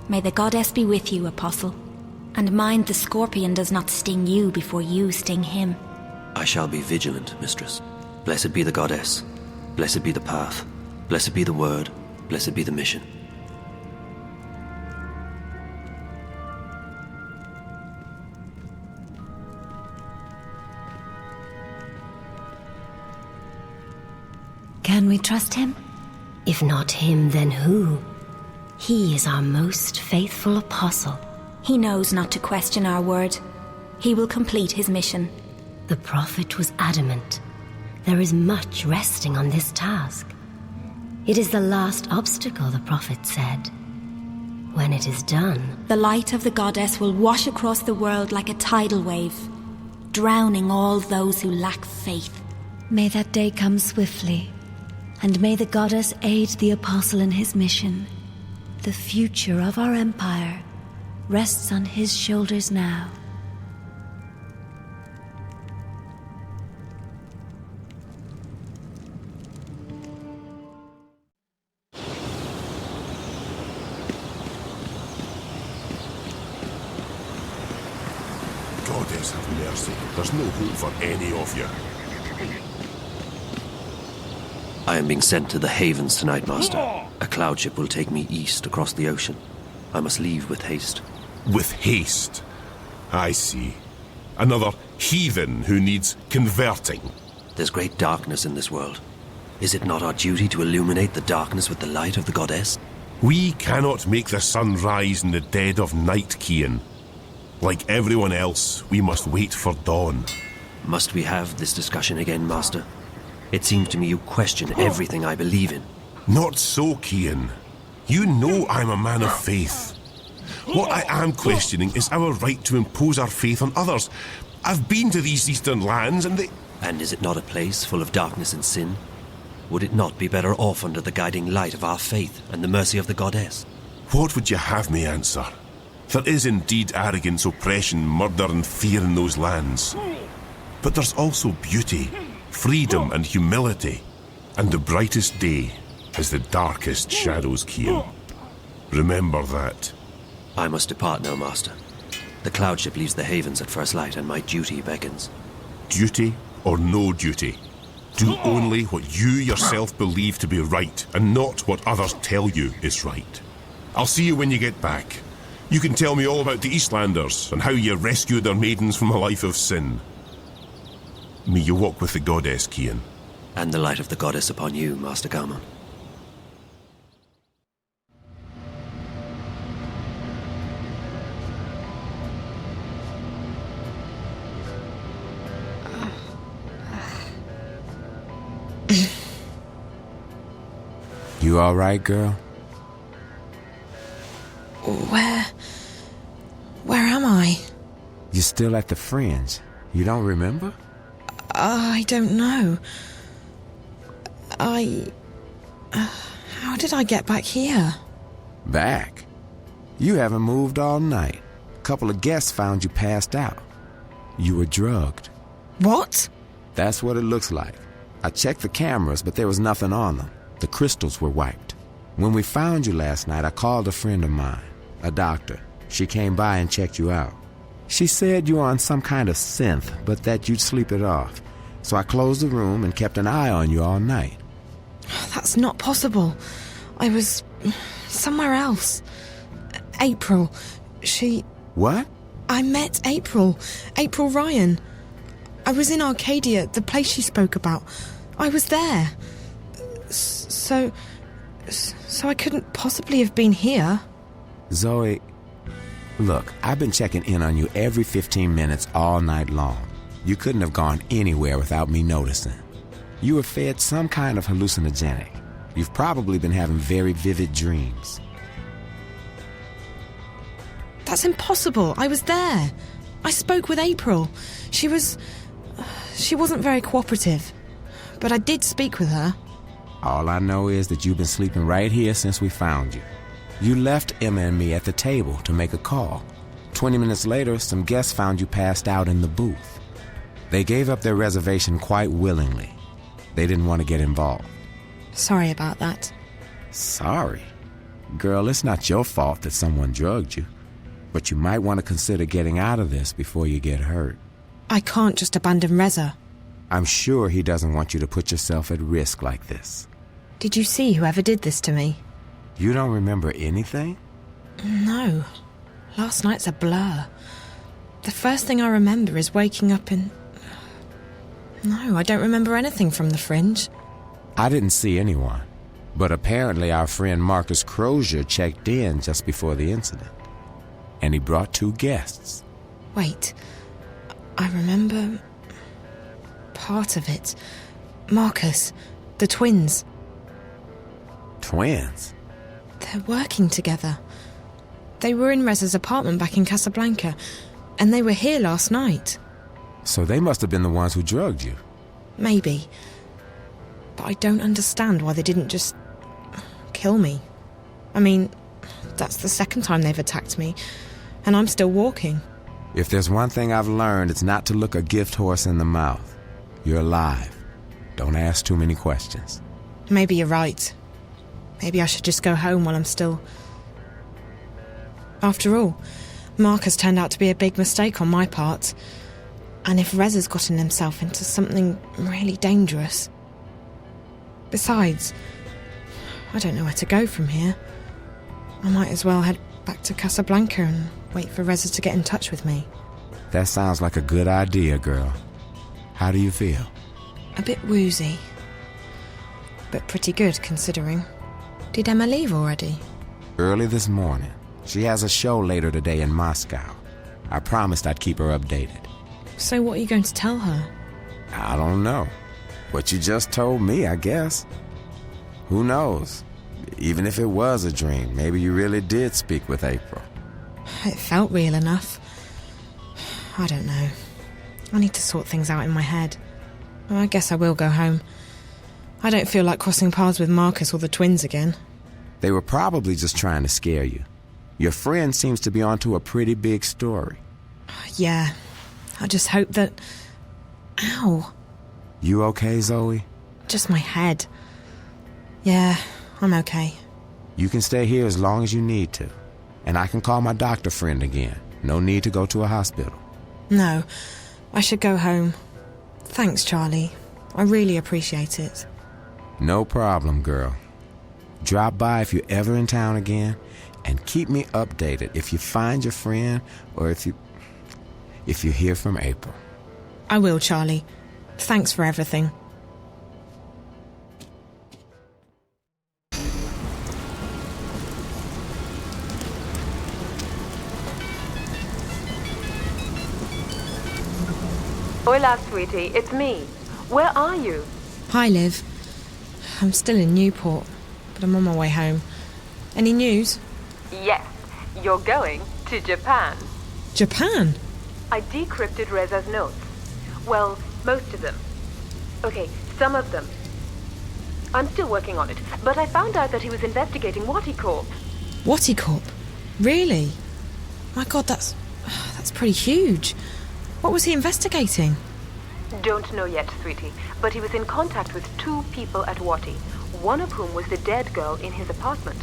May the goddess be with you, Apostle. And mind the Scorpion does not sting you before you sting him. I shall be vigilant, Mistress. Blessed be the goddess. Blessed be the path. Blessed be the word. Blessed be the mission. Can we trust him? If not him, then who? He is our most faithful apostle. He knows not to question our word. He will complete his mission. The prophet was adamant. There is much resting on this task. It is the last obstacle, the prophet said. When it is done, the light of the goddess will wash across the world like a tidal wave, drowning all those who lack faith. May that day come swiftly, and may the goddess aid the apostle in his mission. The future of our empire rests on his shoulders now. Goddess have mercy. There's no hope for any of you. I am being sent to the Havens tonight, Master. A cloud ship will take me east across the ocean. I must leave with haste. With haste? I see. Another heathen who needs converting. There's great darkness in this world. Is it not our duty to illuminate the darkness with the light of the goddess? We cannot make the sun rise in the dead of night, Cian. Like everyone else, we must wait for dawn. Must we have this discussion again, Master? It seems to me you question everything I believe in. Not so, Cian. You know I'm a man of faith. What I am questioning is our right to impose our faith on others. I've been to these eastern lands and they... And is it not a place full of darkness and sin? Would it not be better off under the guiding light of our faith and the mercy of the goddess? What would you have me answer? There is indeed arrogance, oppression, murder and fear in those lands. But there's also beauty, freedom and humility. And the brightest day is the darkest shadows, Cian. Remember that. I must depart now, Master. The cloud ship leaves the Havens at first light and my duty beckons. Duty or no duty? Do only what you yourself believe to be right and not what others tell you is right. I'll see you when you get back. You can tell me all about the Eastlanders and how you rescued their maidens from a life of sin. May you walk with the goddess, Cian. And the light of the goddess upon you, Master Garmon. You all right, girl? Where am I? You're still at the Fringe. You don't remember? I don't know. How did I get back here? Back? You haven't moved all night. A couple of guests found you passed out. You were drugged. What? That's what it looks like. I checked the cameras, but there was nothing on them. The crystals were wiped. When we found you last night, I called a friend of mine, a doctor. She came by and checked you out. She said you were on some kind of synth, but that you'd sleep it off. So I closed the room and kept an eye on you all night. That's not possible. I was somewhere else. April, she... What? I met April. April Ryan. I was in Arcadia, the place she spoke about. I was there. So I couldn't possibly have been here. Zoe, look, I've been checking in on you every 15 minutes all night long. You couldn't have gone anywhere without me noticing. You were fed some kind of hallucinogenic. You've probably been having very vivid dreams. That's impossible. I was there. I spoke with April. She wasn't very cooperative. But I did speak with her. All I know is that you've been sleeping right here since we found you. You left Emma and me at the table to make a call. 20 minutes later, some guests found you passed out in the booth. They gave up their reservation quite willingly. They didn't want to get involved. Sorry about that. Sorry? Girl, it's not your fault that someone drugged you. But you might want to consider getting out of this before you get hurt. I can't just abandon Reza. I'm sure he doesn't want you to put yourself at risk like this. Did you see whoever did this to me? You don't remember anything? No. Last night's a blur. The first thing I remember is waking up in... No, I don't remember anything from the Fringe. I didn't see anyone. But apparently our friend Marcus Crozier checked in just before the incident. And he brought 2 guests. Wait. I remember... part of it. Marcus. The twins. Twins? They're working together. They were in Reza's apartment back in Casablanca, and they were here last night. So they must have been the ones who drugged you. Maybe. But I don't understand why they didn't just kill me. I mean, that's the second time they've attacked me, and I'm still walking. If there's one thing I've learned, it's not to look a gift horse in the mouth. You're alive. Don't ask too many questions. Maybe you're right. Maybe I should just go home while I'm still... After all, Marcus turned out to be a big mistake on my part. And if Reza's gotten himself into something really dangerous... Besides, I don't know where to go from here. I might as well head back to Casablanca and wait for Reza to get in touch with me. That sounds like a good idea, girl. How do you feel? A bit woozy. But pretty good, considering. Did Emma leave already? Early this morning. She has a show later today in Moscow. I promised I'd keep her updated. So what are you going to tell her? I don't know. What you just told me, I guess. Who knows? Even if it was a dream, maybe you really did speak with April. It felt real enough. I don't know. I need to sort things out in my head. Well, I guess I will go home. I don't feel like crossing paths with Marcus or the twins again. They were probably just trying to scare you. Your friend seems to be onto a pretty big story. Yeah. I just hope that... Ow. You okay, Zoe? Just my head. Yeah, I'm okay. You can stay here as long as you need to. And I can call my doctor friend again. No need to go to a hospital. No, I should go home. Thanks, Charlie. I really appreciate it. No problem, girl. Drop by if you're ever in town again, and keep me updated if you find your friend or if you hear from April. I will, Charlie. Thanks for everything. Hola, sweetie, it's me. Where are you? Hi, Liv. I'm still in Newport, but I'm on my way home. Any news? Yes, you're going to Japan. Japan? I decrypted Reza's notes. Well, most of them. Okay, some of them. I'm still working on it, but I found out that he was investigating Watticorp. Watticorp? Really? My God, that's pretty huge. What was he investigating? Don't know yet, sweetie, but he was in contact with 2 people at Watti, one of whom was the dead girl in his apartment.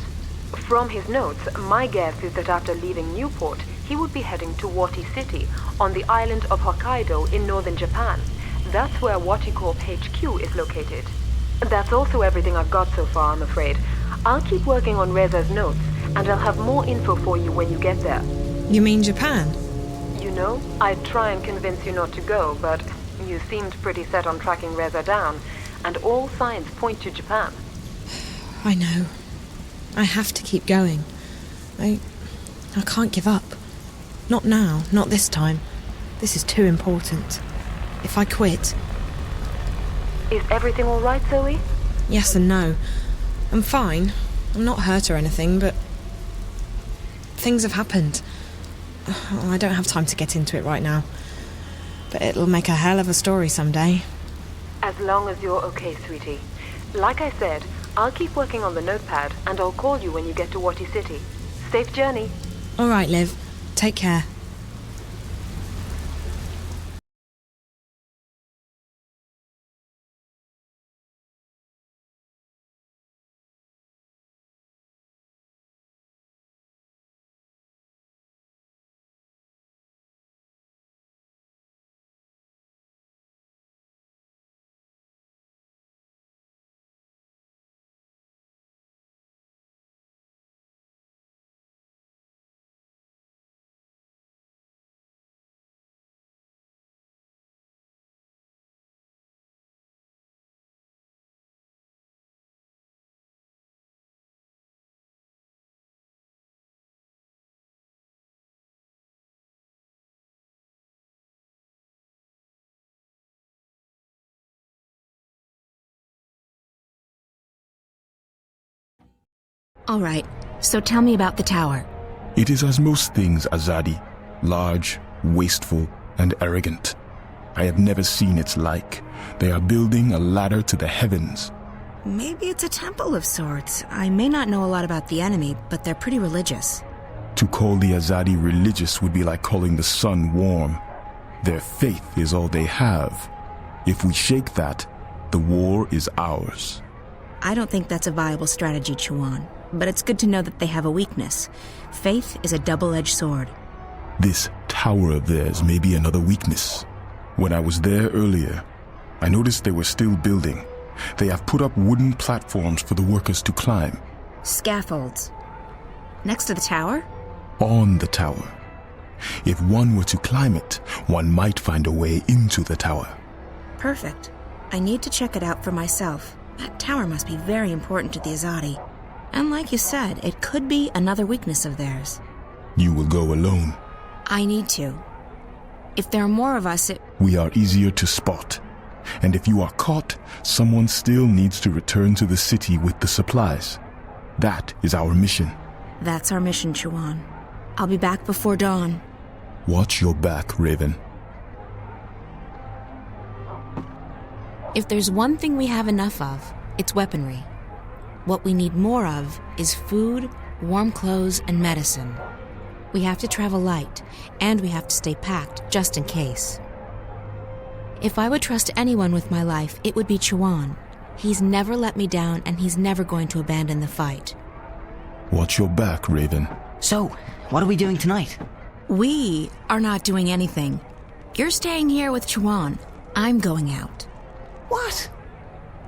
From his notes, my guess is that after leaving Newport, he would be heading to Watti City, on the island of Hokkaido in northern Japan. That's where Watticorp HQ is located. That's also everything I've got so far, I'm afraid. I'll keep working on Reza's notes, and I'll have more info for you when you get there. You mean Japan? You know, I'd try and convince you not to go, but you seemed pretty set on tracking Reza down, and all signs point to Japan. I know. I have to keep going. I can't give up. Not now, not this time. This is too important. If I quit... Is everything all right, Zoe? Yes and no. I'm fine. I'm not hurt or anything, but... things have happened. I don't have time to get into it right now. But it'll make a hell of a story someday. As long as you're okay, sweetie. Like I said, I'll keep working on the notepad, and I'll call you when you get to Watti City. Safe journey. All right, Liv. Take care. All right, so tell me about the tower. It is as most things, Azadi, large, wasteful, and arrogant. I have never seen its like. They are building a ladder to the heavens. Maybe it's a temple of sorts. I may not know a lot about the enemy, but they're pretty religious. To call the Azadi religious would be like calling the sun warm. Their faith is all they have. If we shake that, the war is ours. I don't think that's a viable strategy, Chuan, but it's good to know that they have a weakness. Faith is a double-edged sword. This tower of theirs may be another weakness. When I was there earlier, I noticed they were still building. They have put up wooden platforms for the workers to climb. Scaffolds. Next to the tower? On the tower. If one were to climb it, one might find a way into the tower. Perfect. I need to check it out for myself. That tower must be very important to the Azadi. And like you said, it could be another weakness of theirs. You will go alone. I need to. If there are more of us, We are easier to spot. And if you are caught, someone still needs to return to the city with the supplies. That is our mission. That's our mission, Chuan. I'll be back before dawn. Watch your back, Raven. If there's one thing we have enough of, it's weaponry. What we need more of is food, warm clothes, and medicine. We have to travel light, and we have to stay packed, just in case. If I would trust anyone with my life, it would be Chuan. He's never let me down, and he's never going to abandon the fight. Watch your back, Raven. So, what are we doing tonight? We are not doing anything. You're staying here with Chuan. I'm going out. What?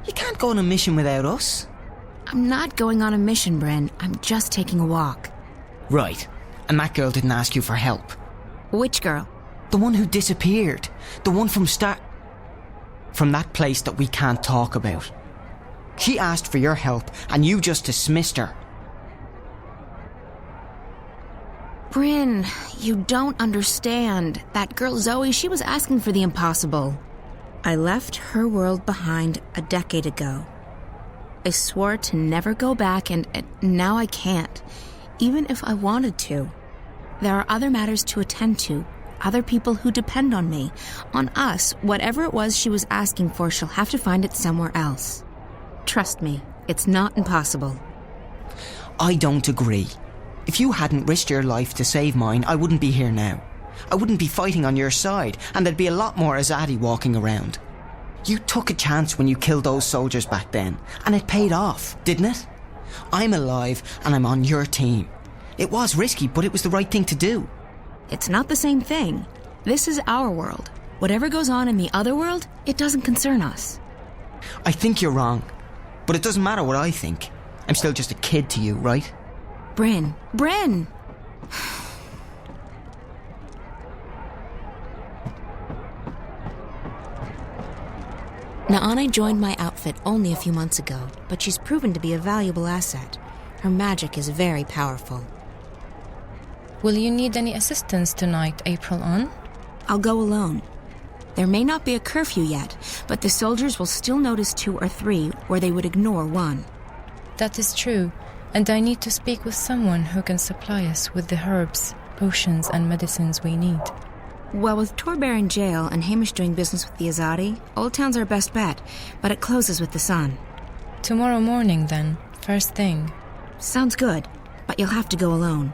You can't go on a mission without us. I'm not going on a mission, Bryn. I'm just taking a walk. Right. And that girl didn't ask you for help. Which girl? The one who disappeared. The one from that place that we can't talk about. She asked for your help, and you just dismissed her. Bryn, you don't understand. That girl Zoe, she was asking for the impossible. I left her world behind a decade ago. I swore to never go back, and now I can't, even if I wanted to. There are other matters to attend to, other people who depend on me, on us. Whatever it was she was asking for, she'll have to find it somewhere else. Trust me, it's not impossible. I don't agree. If you hadn't risked your life to save mine, I wouldn't be here now. I wouldn't be fighting on your side, and there'd be a lot more Azadi walking around. You took a chance when you killed those soldiers back then, and it paid off, didn't it? I'm alive, and I'm on your team. It was risky, but it was the right thing to do. It's not the same thing. This is our world. Whatever goes on in the other world, it doesn't concern us. I think you're wrong, but it doesn't matter what I think. I'm still just a kid to you, right? Bryn! Naane joined my outfit only a few months ago, but she's proven to be a valuable asset. Her magic is very powerful. Will you need any assistance tonight, April on? I'll go alone. There may not be a curfew yet, but the soldiers will still notice 2 or 3 where they would ignore 1. That is true, and I need to speak with someone who can supply us with the herbs, potions, and medicines we need. Well, with Torbear in jail and Hamish doing business with the Azadi, Old Town's our best bet, but it closes with the sun. Tomorrow morning, then, first thing. Sounds good, but you'll have to go alone.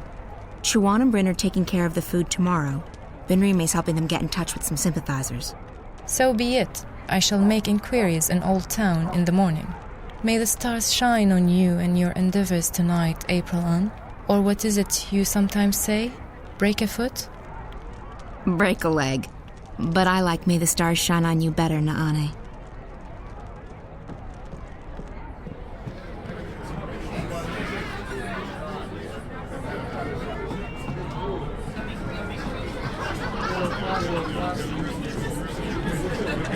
Chuan and Bryn are taking care of the food tomorrow. Benrime's helping them get in touch with some sympathizers. So be it. I shall make inquiries in Old Town in the morning. May the stars shine on you and your endeavors tonight, April on. Or what is it you sometimes say? Break a foot? Break a leg. But I like May the Stars Shine on You better, Naane.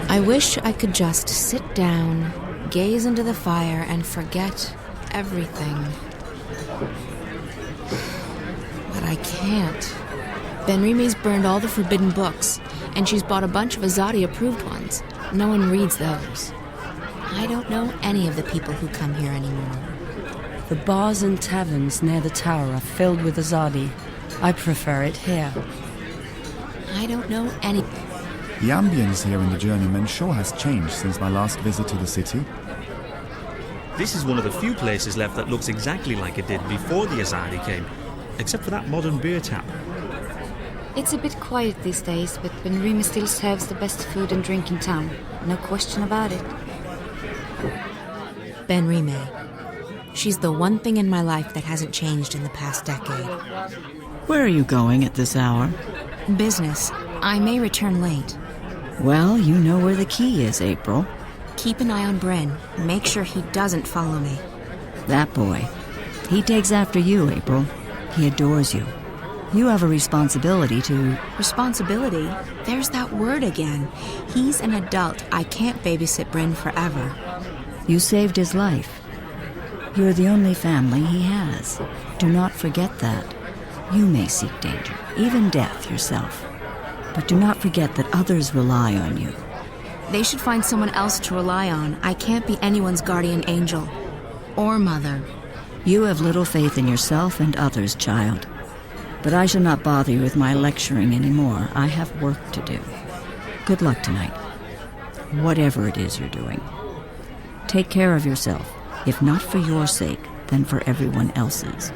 I wish I could just sit down, gaze into the fire, and forget everything. But I can't. Benrime's burned all the forbidden books, and she's bought a bunch of Azadi-approved ones. No one reads those. I don't know any of the people who come here anymore. The bars and taverns near the tower are filled with Azadi. I prefer it here. I don't know anything. The ambience here in the Journeyman sure has changed since my last visit to the city. This is one of the few places left that looks exactly like it did before the Azadi came, except for that modern beer tap. It's a bit quiet these days, but Benrima still serves the best food and drink in town. No question about it. Benrima. She's the one thing in my life that hasn't changed in the past decade. Where are you going at this hour? Business. I may return late. Well, you know where the key is, April. Keep an eye on Bren. Make sure he doesn't follow me. That boy. He takes after you, April. He adores you. You have a responsibility to... Responsibility? There's that word again. He's an adult. I can't babysit Bren forever. You saved his life. You're the only family he has. Do not forget that. You may seek danger, even death yourself. But do not forget that others rely on you. They should find someone else to rely on. I can't be anyone's guardian angel. Or mother. You have little faith in yourself and others, child. But I shall not bother you with my lecturing anymore. I have work to do. Good luck tonight. Whatever it is you're doing. Take care of yourself. If not for your sake, then for everyone else's.